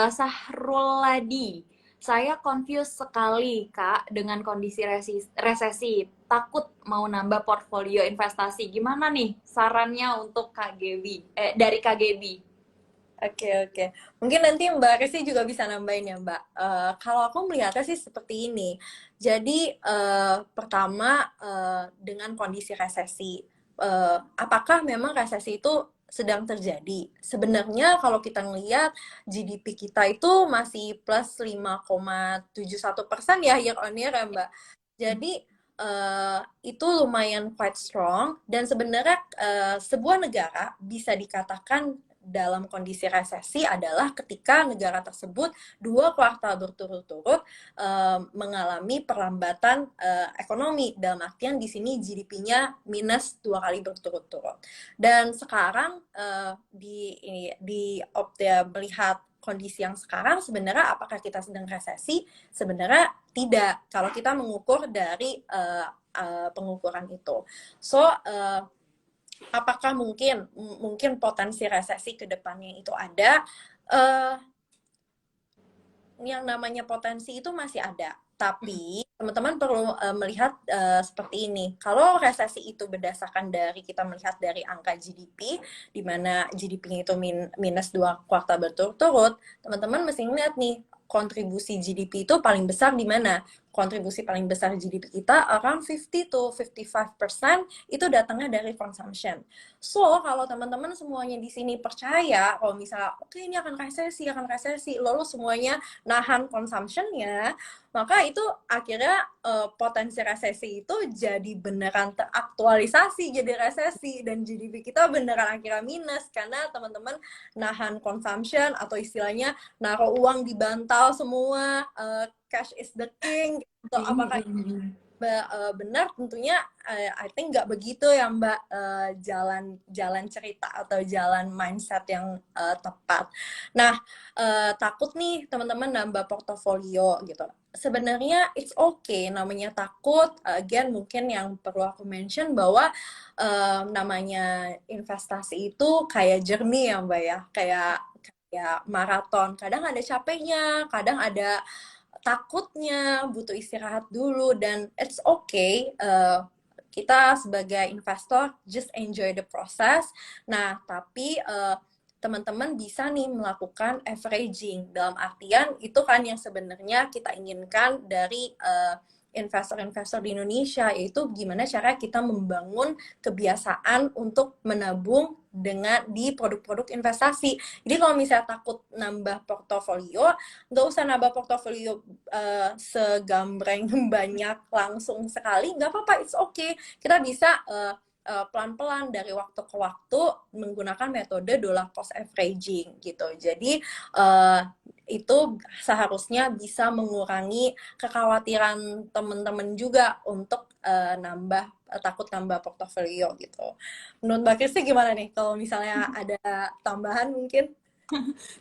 Sahrul Ladi, saya confused sekali Kak dengan kondisi resesi. Takut mau nambah portfolio investasi. Gimana nih sarannya untuk Kak Gaby? Dari Kak Gaby. Oke, oke. Mungkin nanti Mbak Resi juga bisa nambahin ya, Mbak. Kalau aku melihatnya sih seperti ini. Jadi, pertama, dengan kondisi resesi, apakah memang resesi itu sedang terjadi? Sebenarnya kalau kita ngelihat GDP kita itu masih plus 5,71% ya year on year ya, Mbak. Jadi, itu lumayan quite strong dan sebenarnya sebuah negara bisa dikatakan dalam kondisi resesi adalah ketika negara tersebut 2 kuartal berturut-turut mengalami perlambatan ekonomi, dalam artian di sini GDP-nya minus 2 kali berturut-turut. Dan sekarang melihat kondisi yang sekarang, sebenarnya apakah kita sedang resesi? Sebenarnya tidak, kalau kita mengukur dari pengukuran itu. So, apakah mungkin potensi resesi ke depannya itu ada? Uh, yang namanya potensi itu masih ada. Tapi teman-teman perlu melihat seperti ini. Kalau resesi itu berdasarkan dari kita melihat dari angka GDP, di mana GDP-nya itu minus 2 kuartal berturut-turut, teman-teman mesti ngeliat nih, kontribusi GDP itu paling besar di mana? Kontribusi paling besar GDP kita around 50 to 55% itu datangnya dari consumption. So, kalau teman-teman semuanya di sini percaya kalau misalnya oke, ini akan resesi, lalu semuanya nahan consumption-nya, maka itu akhirnya potensi resesi itu jadi beneran teraktualisasi jadi resesi dan GDP kita beneran akhirnya minus karena teman-teman nahan consumption atau istilahnya naruh uang di bantal semua, cash is the king gitu. Apakah benar? Tentunya I think nggak begitu ya Mbak, jalan cerita atau jalan mindset yang tepat. Nah, takut nih teman-teman nambah portofolio gitu. Sebenarnya it's okay, namanya takut. Again, mungkin yang perlu aku mention bahwa namanya investasi itu kayak journey ya Mbak ya, kayak maraton. Kadang ada capeknya, kadang ada takutnya, butuh istirahat dulu, dan it's okay. Kita sebagai investor just enjoy the process. Nah, tapi teman-teman bisa nih melakukan averaging, dalam artian itu kan yang sebenarnya kita inginkan dari investor-investor di Indonesia, yaitu gimana cara kita membangun kebiasaan untuk menabung di produk-produk investasi. Jadi kalau misalnya takut nambah portofolio, nggak usah nambah portofolio segambreng banyak langsung sekali, nggak apa-apa, it's okay. Kita bisa pelan-pelan dari waktu ke waktu menggunakan metode dollar cost averaging gitu. Jadi itu seharusnya bisa mengurangi kekhawatiran teman-teman juga untuk takut nambah portofolio gitu. Menurut Mbak Kristi gimana nih kalau misalnya ada tambahan mungkin?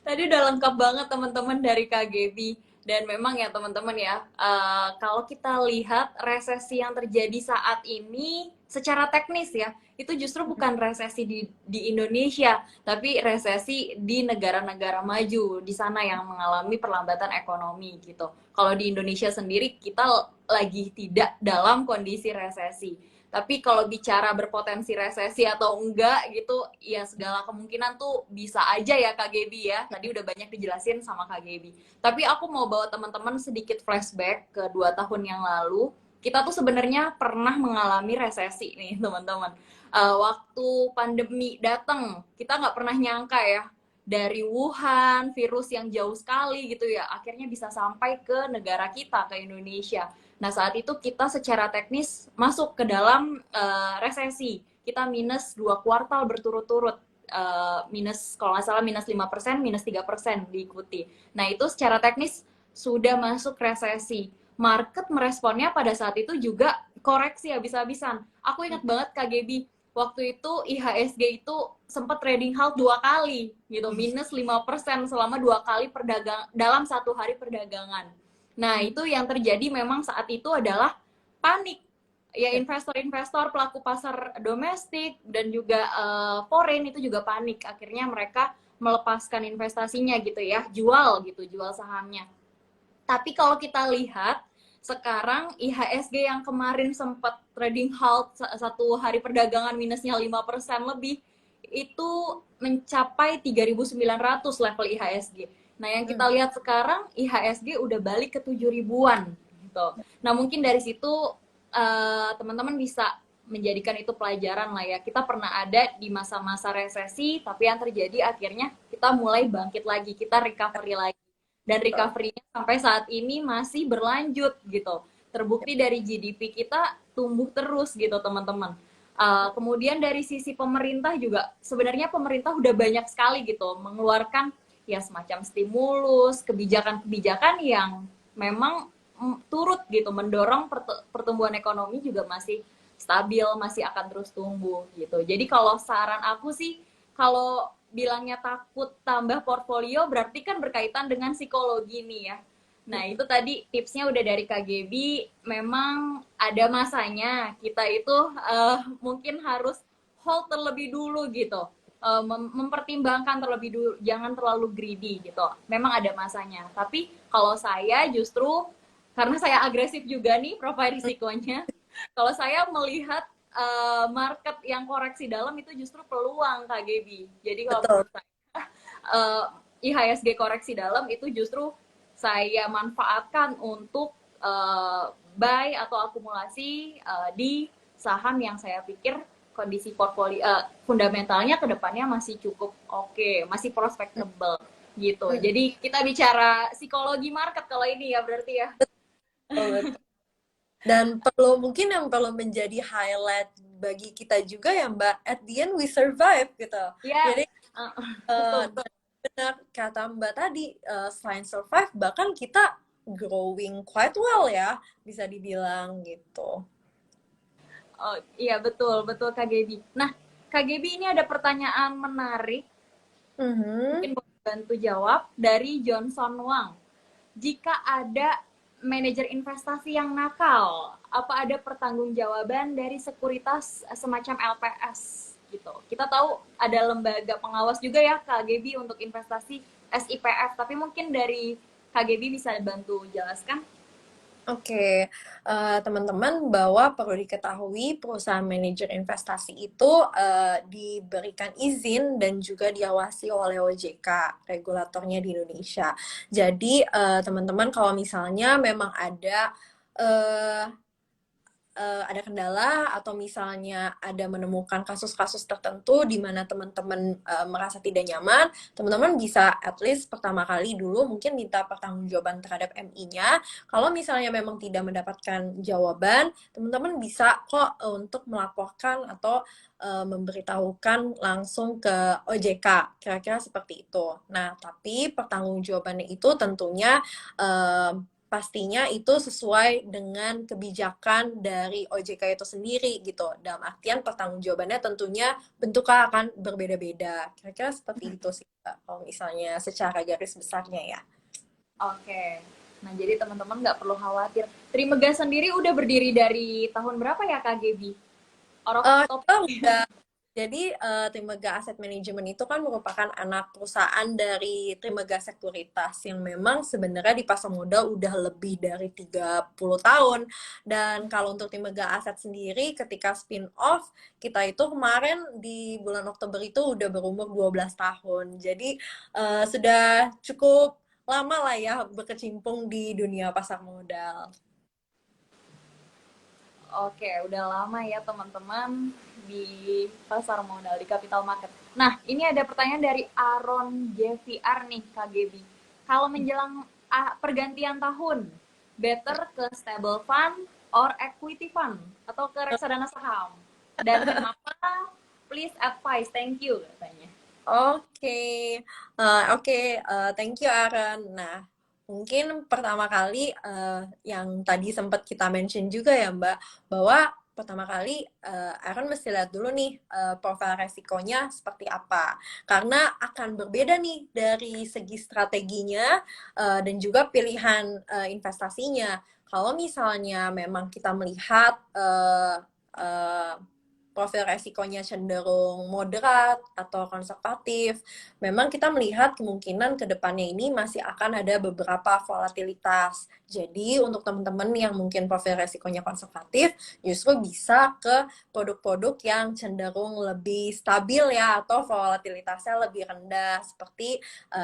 Tadi udah lengkap banget teman-teman dari KGB. Dan memang ya teman-teman ya, kalau kita lihat resesi yang terjadi saat ini secara teknis ya, itu justru bukan resesi di Indonesia, tapi resesi di negara-negara maju, di sana yang mengalami perlambatan ekonomi gitu. Kalau di Indonesia sendiri kita lagi tidak dalam kondisi resesi. Tapi kalau bicara berpotensi resesi atau enggak gitu, ya segala kemungkinan tuh bisa aja ya Kak Gebi ya. Tadi udah banyak dijelasin sama Kak Gebi. Tapi aku mau bawa teman-teman sedikit flashback ke 2 tahun yang lalu. Kita tuh sebenarnya pernah mengalami resesi nih teman-teman. Waktu pandemi datang, kita nggak pernah nyangka ya, dari Wuhan, virus yang jauh sekali gitu ya, akhirnya bisa sampai ke negara kita, ke Indonesia. Nah, saat itu kita secara teknis masuk ke dalam resesi. Kita minus 2 kuartal berturut-turut. Minus, kalau nggak salah minus 5%, minus 3% diikuti. Nah, itu secara teknis sudah masuk resesi. Market meresponnya pada saat itu juga koreksi habis-habisan. Aku ingat banget Kak Gebi, waktu itu IHSG itu sempat trading halt 2 kali gitu, minus 5% selama 2 kali dalam 1 hari perdagangan. Nah, itu yang terjadi memang saat itu adalah panik. Ya, investor-investor, pelaku pasar domestik, dan juga foreign itu juga panik. Akhirnya mereka melepaskan investasinya gitu ya, jual gitu, jual sahamnya. Tapi kalau kita lihat, sekarang IHSG yang kemarin sempat trading halt 1 hari perdagangan minusnya 5% lebih, itu mencapai 3.900 level IHSG. Nah, yang kita lihat sekarang IHSG udah balik ke 7 ribuan gitu. Nah, mungkin dari situ teman-teman bisa menjadikan itu pelajaran lah ya. Kita pernah ada di masa-masa resesi, tapi yang terjadi akhirnya kita mulai bangkit lagi, kita recovery lagi. Dan recovery-nya sampai saat ini masih berlanjut gitu. Terbukti dari GDP kita tumbuh terus gitu teman-teman. Kemudian dari sisi pemerintah juga, sebenarnya pemerintah udah banyak sekali gitu mengeluarkan ya semacam stimulus, kebijakan-kebijakan yang memang turut gitu mendorong pertumbuhan ekonomi juga masih stabil, masih akan terus tumbuh gitu. Jadi kalau saran aku sih, kalau bilangnya takut tambah portfolio berarti kan berkaitan dengan psikologi nih ya. Nah, itu tadi tipsnya udah dari KGB. Memang ada masanya kita itu mungkin harus hold terlebih dulu gitu. Mempertimbangkan terlebih dulu, jangan terlalu greedy gitu. Memang ada masanya. Tapi kalau saya justru, karena saya agresif juga nih profil risikonya, kalau saya melihat market yang koreksi dalam itu justru peluang KGB. Jadi kalau Betul. menurut saya IHSG koreksi dalam itu justru saya manfaatkan untuk buy atau akumulasi di saham yang saya pikir kondisi portfolio fundamentalnya kedepannya masih cukup oke, masih prospectable gitu. Jadi kita bicara psikologi market kalau ini ya berarti ya. Betul. Dan mungkin yang perlu menjadi highlight bagi kita juga ya Mbak, at the end we survive gitu. Ya, Jadi betul. benar kata Mbak tadi, selain survive bahkan kita growing quite well ya, bisa dibilang gitu. Oh iya betul betul Kak Gebi. Nah Kak Gebi ini ada pertanyaan menarik, mungkin mau bantu jawab dari Johnson Wang. Jika ada manajer investasi yang nakal, apa ada pertanggungjawaban dari sekuritas semacam LPS gitu? Kita tahu ada lembaga pengawas juga ya KGB untuk investasi SIPF, tapi mungkin dari KGB bisa bantu jelaskan? Oke, teman-teman, bahwa perlu diketahui perusahaan manajer investasi itu diberikan izin dan juga diawasi oleh OJK, regulatornya di Indonesia. Jadi, teman-teman, kalau misalnya memang ada ada kendala atau misalnya ada menemukan kasus-kasus tertentu di mana teman-teman merasa tidak nyaman, teman-teman bisa at least pertama kali dulu mungkin minta pertanggungjawaban terhadap MI-nya. Kalau misalnya memang tidak mendapatkan jawaban, teman-teman bisa kok untuk melaporkan atau memberitahukan langsung ke OJK, kira-kira seperti itu. Nah, tapi pertanggungjawabannya itu tentunya pastinya itu sesuai dengan kebijakan dari OJK itu sendiri gitu. Dalam artian pertanggungjawabannya tentunya bentuknya akan berbeda-beda. Kira-kira seperti itu sih, Kak, kalau misalnya secara garis besarnya ya. Oke. Nah, jadi teman-teman nggak perlu khawatir. Trimega sendiri udah berdiri dari tahun berapa ya, Kak Gebi? Top. Kita udah Jadi Trimega Asset Management itu kan merupakan anak perusahaan dari Trimega Sekuritas yang memang sebenarnya di pasar modal udah lebih dari 30 tahun. Dan kalau untuk Trimega Asset sendiri ketika spin off, kita itu kemarin di bulan Oktober itu udah berumur 12 tahun. Jadi sudah cukup lama lah ya berkecimpung di dunia pasar modal. Oke, udah lama ya teman-teman di pasar modal, di capital market. Nah, ini ada pertanyaan dari Aaron JVR nih, Kak Gebi. Kalau menjelang pergantian tahun, better ke stable fund or equity fund? Atau ke reksadana saham? Dan kenapa? Please advice, thank you, katanya. Oke, thank you Aaron. Nah, mungkin pertama kali yang tadi sempat kita mention juga ya Mbak, bahwa pertama kali Aaron mesti lihat dulu nih profil resikonya seperti apa. Karena akan berbeda nih dari segi strateginya dan juga pilihan investasinya. Kalau misalnya memang kita melihat profil resikonya cenderung moderat atau konservatif, memang kita melihat kemungkinan ke depannya ini masih akan ada beberapa volatilitas. Jadi untuk teman-teman yang mungkin profil resikonya konservatif, justru bisa ke produk-produk yang cenderung lebih stabil ya, atau volatilitasnya lebih rendah, seperti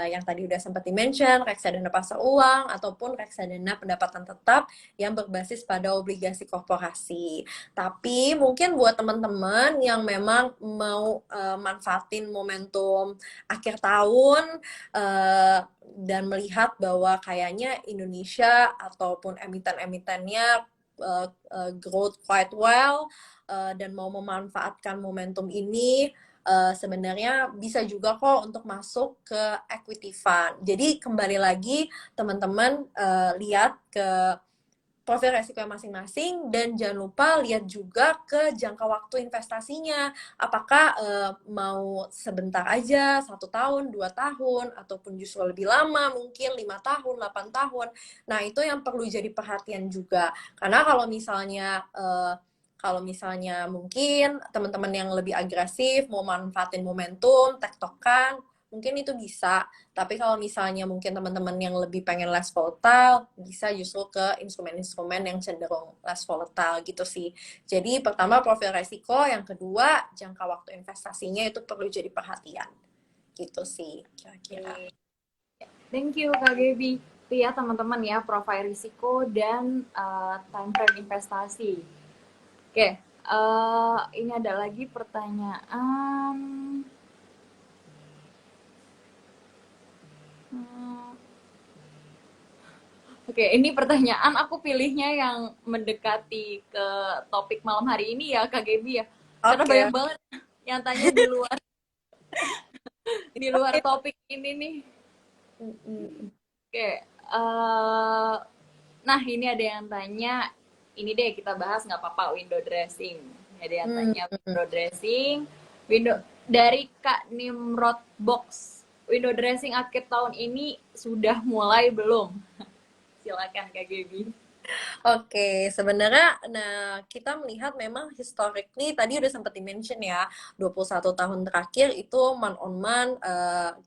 yang tadi udah sempat di-mention, reksadana pasar uang, ataupun reksadana pendapatan tetap yang berbasis pada obligasi korporasi. Tapi mungkin buat teman-teman yang memang mau manfaatin momentum akhir tahun dan melihat bahwa kayaknya Indonesia ataupun emiten-emitennya growth quite well dan mau memanfaatkan momentum ini, sebenarnya bisa juga kok untuk masuk ke equity fund. Jadi kembali lagi teman-teman lihat ke profil resiko masing-masing dan jangan lupa lihat juga ke jangka waktu investasinya, apakah mau sebentar aja 1 tahun 2 tahun ataupun justru lebih lama mungkin 5 tahun 8 tahun. Nah itu yang perlu jadi perhatian juga, karena kalau misalnya mungkin teman-teman yang lebih agresif mau manfaatin momentum tektokan, mungkin itu bisa. Tapi kalau misalnya mungkin teman-teman yang lebih pengen less volatile, bisa justru ke instrumen-instrumen yang cenderung less volatile gitu sih. Jadi pertama profil resiko, yang kedua jangka waktu investasinya itu perlu jadi perhatian. Gitu sih kira-kira. Thank you Kak Gebi. Itu ya teman-teman ya, profil risiko dan time frame investasi. Oke, ini ada lagi pertanyaan. Oke, ini pertanyaan aku pilihnya yang mendekati ke topik malam hari ini ya, Kak Gebi ya. Karena banyak banget yang tanya di luar topik ini nih. Oke, nah ini ada yang tanya, ini deh kita bahas nggak apa-apa, window dressing. Ada yang tanya window dressing, dari Kak Nimrod Box. Window dressing akhir tahun ini sudah mulai belum? Silakan Kak Gebi. Oke, sebenarnya kita melihat memang historically tadi udah sempat di-mention ya, 21 tahun terakhir itu month on month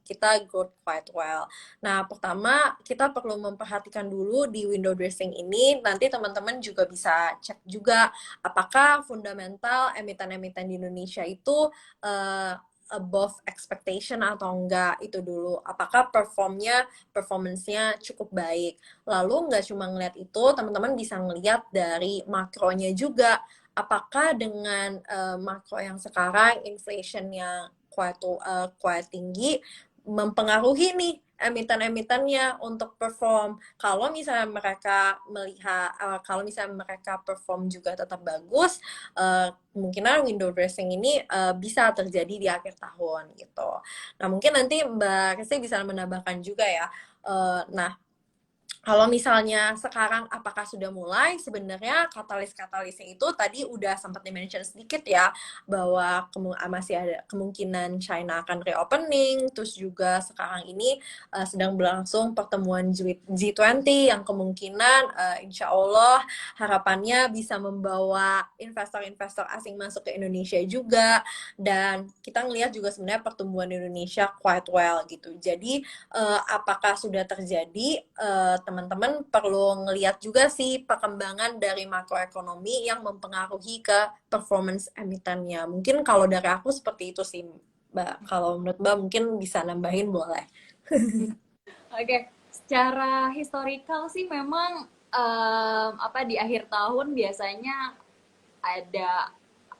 kita growth quite well. Nah, pertama kita perlu memperhatikan dulu di window dressing ini, nanti teman-teman juga bisa cek juga apakah fundamental emiten-emiten di Indonesia itu above expectation atau enggak, itu dulu. Apakah performance-nya cukup baik. Lalu nggak cuma ngeliat itu, teman-teman bisa ngeliat dari makronya juga. Apakah dengan makro yang sekarang, inflation-nya quite tinggi, mempengaruhi nih emiten-emitennya untuk perform. Kalau misalnya mereka kalau misalnya mereka perform juga tetap bagus, kemungkinan window dressing ini bisa terjadi di akhir tahun gitu. Nah mungkin nanti Mbak Resi bisa menambahkan juga ya. Nah kalau misalnya sekarang apakah sudah mulai, sebenarnya katalis-katalisnya itu tadi udah sempat di-mention sedikit ya, bahwa masih ada kemungkinan China akan reopening, terus juga sekarang ini sedang berlangsung pertemuan G20 yang kemungkinan insya Allah harapannya bisa membawa investor-investor asing masuk ke Indonesia juga, dan kita ngelihat juga sebenarnya pertumbuhan Indonesia quite well gitu. Jadi apakah sudah terjadi, teman-teman perlu ngelihat juga sih perkembangan dari makroekonomi yang mempengaruhi ke performance emitennya. Mungkin kalau dari aku seperti itu sih, Mbak. Kalau menurut Mbak mungkin bisa nambahin boleh. Oke, secara historical sih memang apa di akhir tahun biasanya ada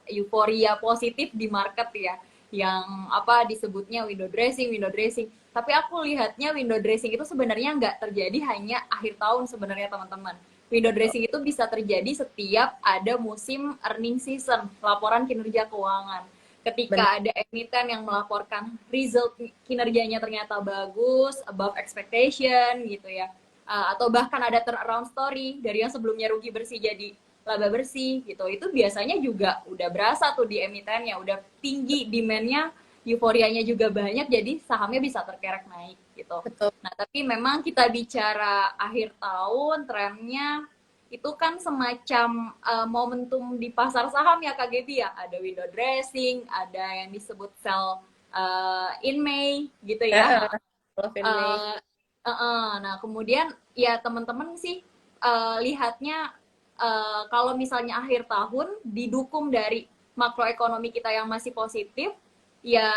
euforia positif di market ya, yang apa disebutnya window dressing. Tapi aku lihatnya window dressing itu sebenarnya nggak terjadi hanya akhir tahun sebenarnya teman-teman. Window dressing itu bisa terjadi setiap ada musim earning season, laporan kinerja keuangan. Benar. Ketika ada emiten yang melaporkan result kinerjanya ternyata bagus, above expectation gitu ya. Atau bahkan ada turnaround story dari yang sebelumnya rugi bersih jadi laba bersih gitu, itu biasanya juga udah berasa tuh di emitennya, udah tinggi demand-nya, euforianya juga banyak, jadi sahamnya bisa terkerek naik gitu. Betul. Nah tapi memang kita bicara akhir tahun, trennya itu kan semacam momentum di pasar saham ya Kak Gaby ya, ada window dressing, ada yang disebut sell in May gitu ya. Love in May. Uh, nah, kemudian ya teman-teman sih lihatnya kalau misalnya akhir tahun didukung dari makroekonomi kita yang masih positif, ya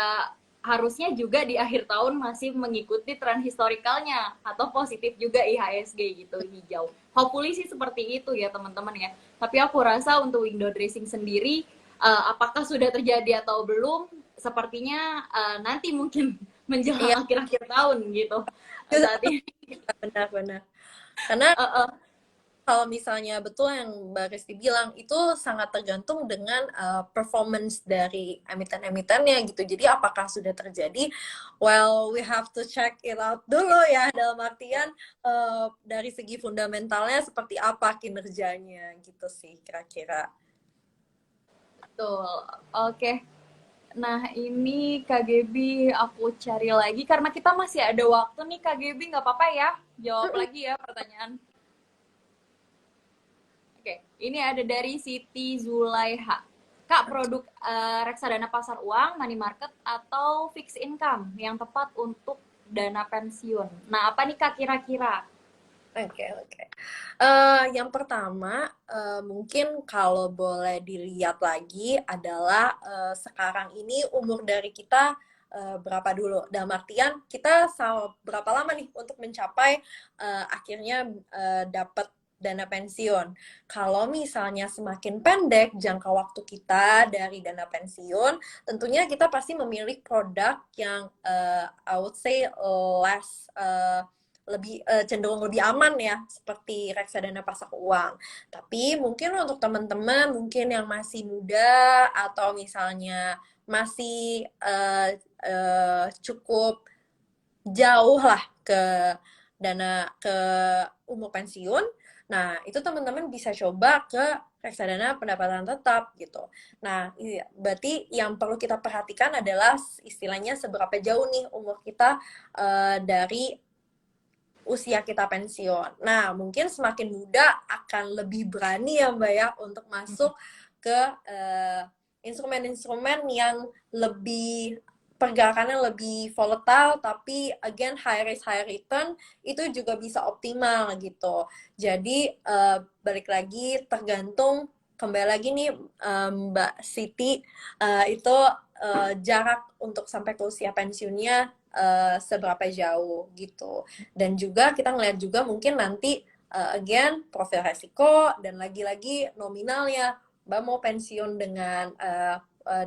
harusnya juga di akhir tahun masih mengikuti tren historikalnya atau positif juga IHSG gitu, hijau. Hopefully sih seperti itu ya teman-teman ya. Tapi aku rasa untuk window dressing sendiri, apakah sudah terjadi atau belum, sepertinya nanti mungkin Iya, menjelang akhir-akhir tahun gitu saat ini. benar-benar. Karena Uh, uh, kalau misalnya betul yang Mbak Risti bilang, itu sangat tergantung dengan performance dari emiten-emitennya gitu. Jadi apakah sudah terjadi? Well, we have to check it out dulu ya, dalam artian dari segi fundamentalnya seperti apa kinerjanya gitu sih kira-kira. betul. Oke. Nah, ini KGB aku cari lagi karena kita masih ada waktu nih KGB, nggak apa-apa ya? Jawab lagi ya pertanyaan. Oke, ini ada dari Siti Zulaiha. Kak, produk reksadana pasar uang, money market, atau fixed income yang tepat untuk dana pensiun? Nah, apa nih Kak kira-kira? Oke, oke. Yang pertama, mungkin kalau boleh dilihat lagi adalah sekarang ini umur dari kita berapa dulu. Dalam artian kita berapa lama nih untuk mencapai akhirnya dapat dana pensiun. Kalau misalnya semakin pendek jangka waktu kita dari dana pensiun, tentunya kita pasti memilih produk yang I would say less lebih cenderung lebih aman ya, seperti reksadana pasar uang. Tapi mungkin untuk teman-teman mungkin yang masih muda atau misalnya masih cukup jauh lah ke umur pensiun. Nah, itu teman-teman bisa coba ke reksadana pendapatan tetap gitu. Nah, berarti yang perlu kita perhatikan adalah istilahnya seberapa jauh nih umur kita dari usia kita pensiun. Nah, mungkin semakin muda akan lebih berani ya Mbak ya untuk masuk ke instrumen-instrumen yang lebih pergerakannya lebih volatile, tapi again high risk high return itu juga bisa optimal gitu. Jadi balik lagi tergantung kembali lagi nih Mbak Siti, itu jarak untuk sampai ke usia pensiunnya seberapa jauh gitu. Dan juga kita ngeliat juga mungkin nanti again profil resiko dan lagi-lagi nominalnya. Mbak mau pensiun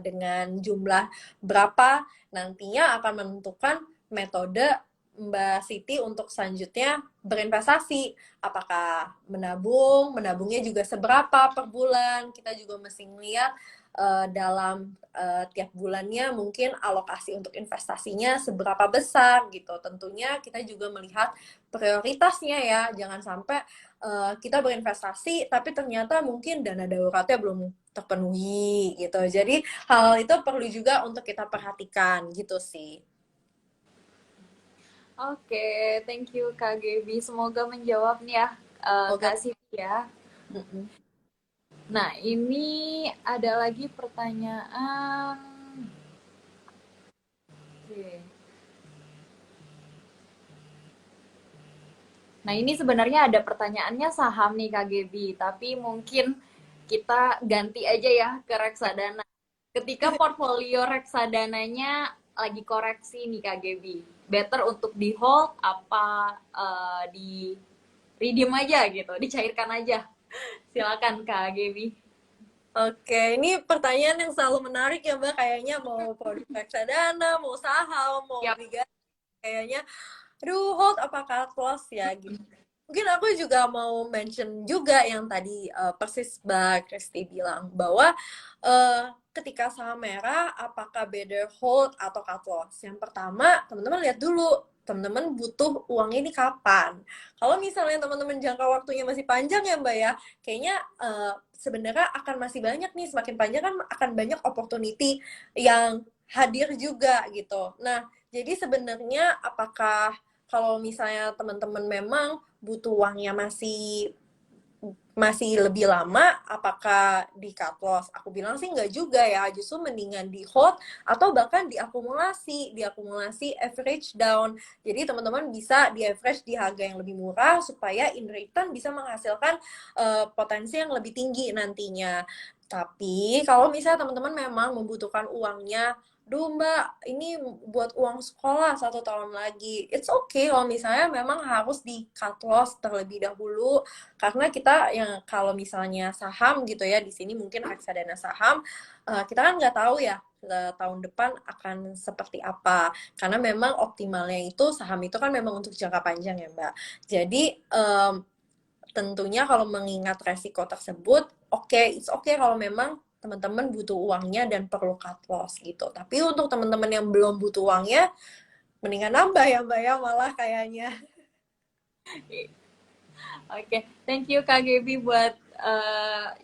dengan jumlah berapa, nantinya akan menentukan metode Mbak Siti untuk selanjutnya berinvestasi. Apakah menabungnya juga seberapa per bulan. Kita juga mesti melihat dalam tiap bulannya mungkin alokasi untuk investasinya seberapa besar gitu. Tentunya kita juga melihat prioritasnya ya. Jangan sampai kita berinvestasi tapi ternyata mungkin dana daruratnya belum terpenuhi gitu. Jadi hal itu perlu juga untuk kita perhatikan gitu sih. Oke, thank you Kak Gaby. Semoga menjawab nih ya, Oke. Kak Siti ya. Mm-mm. Nah, ini ada lagi pertanyaan. Oke. Nah, ini sebenarnya ada pertanyaannya saham nih Kak Gaby, tapi mungkin kita ganti aja ya ke reksadana. Ketika portfolio reksadananya lagi koreksi nih Kak Gaby, better untuk di hold apa di redeem aja gitu, dicairkan aja. Silakan Kak Gaby. Oke, ini pertanyaan yang selalu menarik ya Mbak. Kayaknya mau produk reksadana, mau saham, mau Yap. obligasi, kayaknya, aduh hold apakah close ya gitu. Mungkin aku juga mau mention juga yang tadi persis Mbak Kristi bilang bahwa ketika saham merah apakah better hold atau cut loss. Yang pertama, teman-teman lihat dulu teman-teman butuh uang ini kapan. Kalau misalnya teman-teman jangka waktunya masih panjang ya Mbak ya, kayaknya sebenarnya akan masih banyak nih, semakin panjang kan akan banyak opportunity yang hadir juga gitu. Nah, jadi sebenarnya apakah kalau misalnya teman-teman memang butuh uangnya masih lebih lama, apakah di cut loss? Aku bilang sih nggak juga ya, justru mendingan di hold atau bahkan diakumulasi average down. Jadi teman-teman bisa di average di harga yang lebih murah supaya in return bisa menghasilkan potensi yang lebih tinggi nantinya. Tapi kalau misalnya teman-teman memang membutuhkan uangnya, duh Mbak, ini buat uang sekolah 1 tahun lagi. It's okay kalau misalnya memang harus di cut loss terlebih dahulu karena kita yang kalau misalnya saham gitu ya di sini mungkin reksadana saham kita kan nggak tahu ya tahun depan akan seperti apa karena memang optimalnya itu saham itu kan memang untuk jangka panjang ya Mbak. Jadi tentunya kalau mengingat resiko tersebut it's okay kalau memang teman-teman butuh uangnya dan perlu cut loss gitu. Tapi untuk teman-teman yang belum butuh uangnya mendingan nambah ya Mbak ya malah kayaknya. Oke, thank you Kak Gaby buat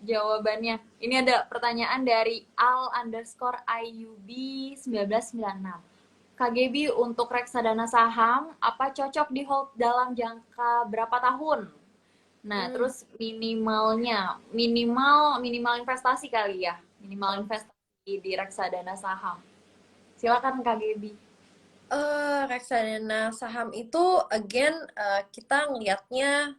jawabannya. Ini ada pertanyaan dari al_iub 1996. Kak Gaby, untuk reksadana saham, apa cocok di hold dalam jangka berapa tahun? Nah, Hmm. terus minimal investasi kali ya, minimal investasi di reksadana saham. Silakan Kak Gaby. Reksadana saham itu again kita ngelihatnya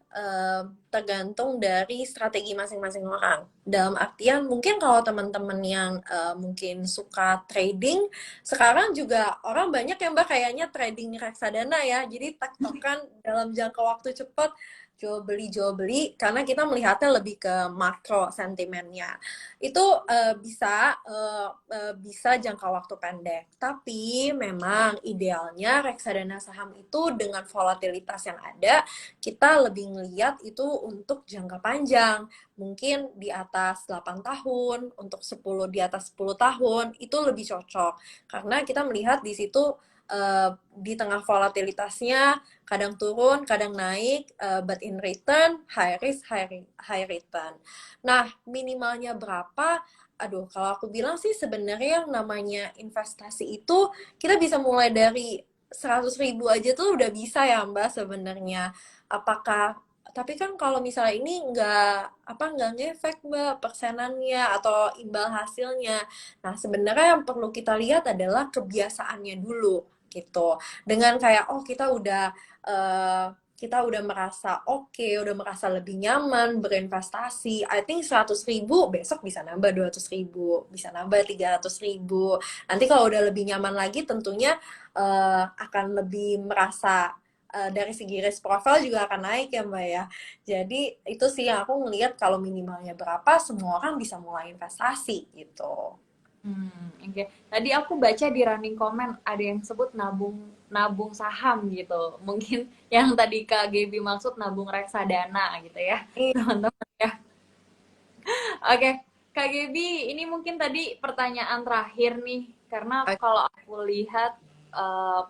tergantung dari strategi masing-masing orang. Dalam artian mungkin kalau teman-teman yang mungkin suka trading, sekarang juga orang banyak yang Mbak kayaknya trading reksadana ya. Jadi tektokan dalam jangka waktu cepat jual beli karena kita melihatnya lebih ke makro sentimennya itu bisa jangka waktu pendek. Tapi memang idealnya reksadana saham itu dengan volatilitas yang ada, kita lebih ngeliat itu untuk jangka panjang. Mungkin di atas 8 tahun, untuk 10 di atas 10 tahun, itu lebih cocok. Karena kita melihat di situ di tengah volatilitasnya kadang turun, kadang naik, but in return high risk, high return. Nah, minimalnya berapa? Aduh, kalau aku bilang sih sebenarnya yang namanya investasi itu kita bisa mulai dari 100.000 aja tuh udah bisa ya Mbak sebenarnya. Apakah tapi kan kalau misalnya ini nggak ngefek Mbak persenannya atau imbal hasilnya. Nah, sebenarnya yang perlu kita lihat adalah kebiasaannya dulu gitu. Dengan kayak kita udah kita udah merasa oke, udah merasa lebih nyaman berinvestasi, I think 100.000 besok bisa nambah 200.000, bisa nambah 300.000. Nanti kalau udah lebih nyaman lagi tentunya akan lebih merasa dari segi risk profile juga akan naik ya Mbak ya. Jadi itu sih yang aku ngelihat kalau minimalnya berapa semua orang bisa mulai investasi gitu. Oke. Tadi aku baca di running comment ada yang sebut nabung nabung saham gitu. Mungkin yang tadi Kak Gaby maksud nabung reksadana gitu ya, Iya. teman-teman ya. Oke, Kak Gaby, ini mungkin tadi pertanyaan terakhir nih, karena kalau aku lihat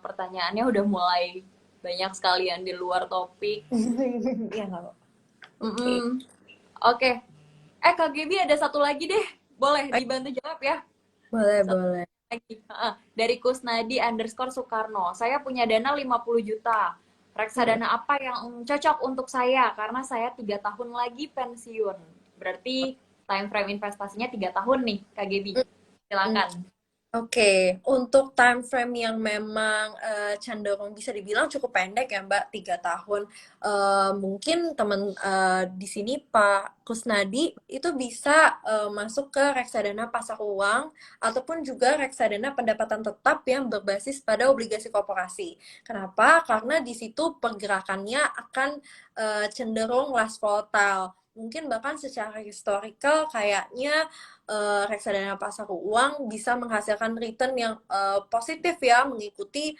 pertanyaannya udah mulai banyak sekalian di luar topik. Iya nggak Mbak? Oke. Mm-mm. Oke, Kak Gaby ada satu lagi deh, boleh dibantu jawab ya? Boleh, Satu boleh. lagi. Dari Kusnadi_Soekarno. Saya punya dana 50 juta. Hmm. Reksadana apa yang cocok untuk saya? Karena saya 3 tahun lagi pensiun. Berarti time frame investasinya 3 tahun nih, Kak Gebi. Silakan. Oke, untuk time frame yang memang cenderung bisa dibilang cukup pendek ya Mbak, 3 tahun. Mungkin teman di sini Pak Kusnadi itu bisa masuk ke reksadana pasar uang ataupun juga reksadana pendapatan tetap yang berbasis pada obligasi korporasi. Kenapa? Karena di situ pergerakannya akan cenderung less volatile. Mungkin bahkan secara historical kayaknya reksadana pasar uang bisa menghasilkan return yang positif ya, mengikuti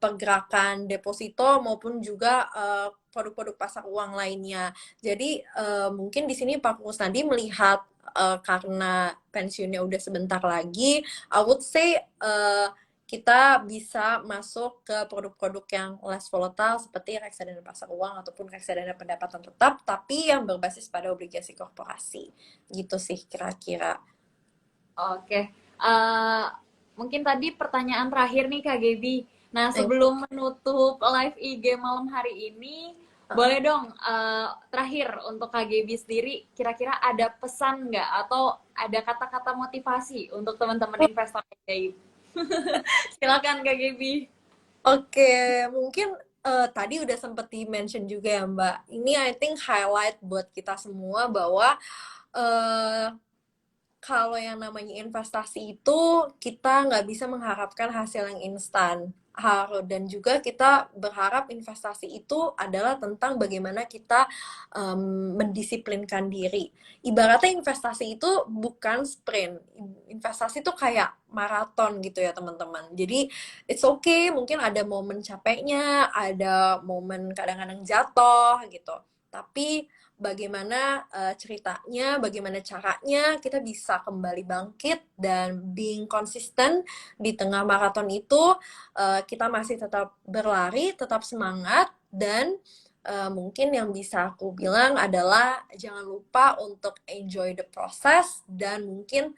pergerakan deposito maupun juga produk-produk pasar uang lainnya. Jadi mungkin di sini Pak Kusnadi melihat karena pensiunnya udah sebentar lagi, I would say kita bisa masuk ke produk-produk yang less volatile seperti reksadana pasar uang ataupun reksadana pendapatan tetap, tapi yang berbasis pada obligasi korporasi. Gitu sih kira-kira. Oke. Eh, Mungkin tadi pertanyaan terakhir nih, Kak Gebi. Nah, sebelum menutup live IG malam hari ini, boleh dong terakhir untuk Kak Gebi sendiri, kira-kira ada pesan nggak atau ada kata-kata motivasi untuk teman-teman investor ajaib? Silakan Kak Gebi. Oke, mungkin tadi udah sempet di-mention juga ya Mbak. Ini I think highlight buat kita semua bahwa eh, kalau yang namanya investasi itu kita nggak bisa mengharapkan hasil yang instan. Dan juga kita berharap investasi itu adalah tentang bagaimana kita mendisiplinkan diri. Ibaratnya investasi itu bukan sprint. Investasi itu kayak maraton gitu ya teman-teman. Jadi it's okay, mungkin ada momen capeknya, ada momen kadang-kadang jatuh gitu. Tapi bagaimana ceritanya, bagaimana caranya kita bisa kembali bangkit dan being konsisten di tengah maraton itu kita masih tetap berlari, tetap semangat dan mungkin yang bisa aku bilang adalah jangan lupa untuk enjoy the process dan mungkin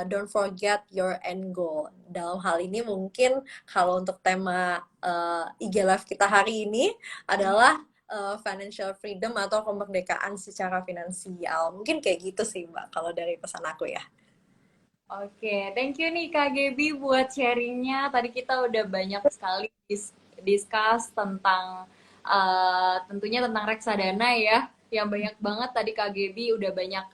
don't forget your end goal. Dalam hal ini mungkin kalau untuk tema IG Live kita hari ini adalah financial freedom atau kemerdekaan secara finansial. Mungkin kayak gitu sih Mbak kalau dari pesan aku ya. Oke, thank you nih Kak Gebi buat sharingnya. Tadi kita udah banyak sekali discuss tentang tentunya tentang reksadana ya. Yang banyak banget tadi Kak Gebi udah banyak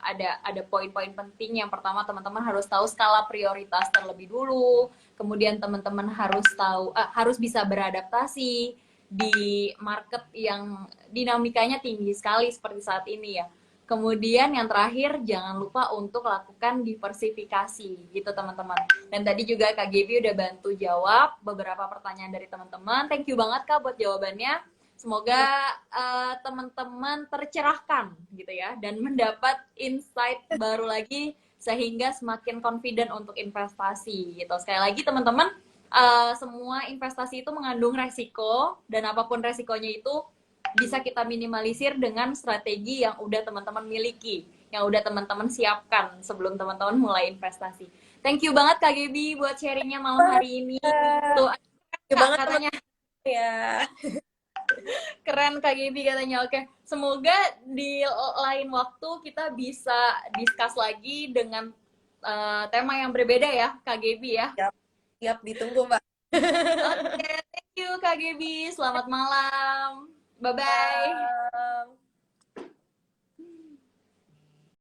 ada poin-poin penting. Yang pertama teman-teman harus tahu skala prioritas terlebih dulu. Kemudian teman-teman harus tahu harus bisa beradaptasi di market yang dinamikanya tinggi sekali seperti saat ini ya. Kemudian yang terakhir jangan lupa untuk lakukan diversifikasi gitu teman-teman. Dan tadi juga Kak Gaby udah bantu jawab beberapa pertanyaan dari teman-teman. Thank you banget Kak buat jawabannya. Semoga teman-teman tercerahkan gitu ya dan mendapat insight baru lagi sehingga semakin confident untuk investasi gitu. Sekali lagi teman-teman, semua investasi itu mengandung resiko dan apapun resikonya itu bisa kita minimalisir dengan strategi yang udah teman-teman miliki, yang udah teman-teman siapkan sebelum teman-teman mulai investasi. Thank you banget Kak Gebi buat sharingnya malam hari ini. Tuh, Terima Kak banget katanya teman-teman ya. keren Kak Gebi katanya. Oke, semoga di lain waktu kita bisa discuss lagi dengan tema yang berbeda ya Kak Gebi ya. Siap, siap ditunggu Mbak. Oke, you Kak Gebi, selamat malam. Bye-bye. Malam.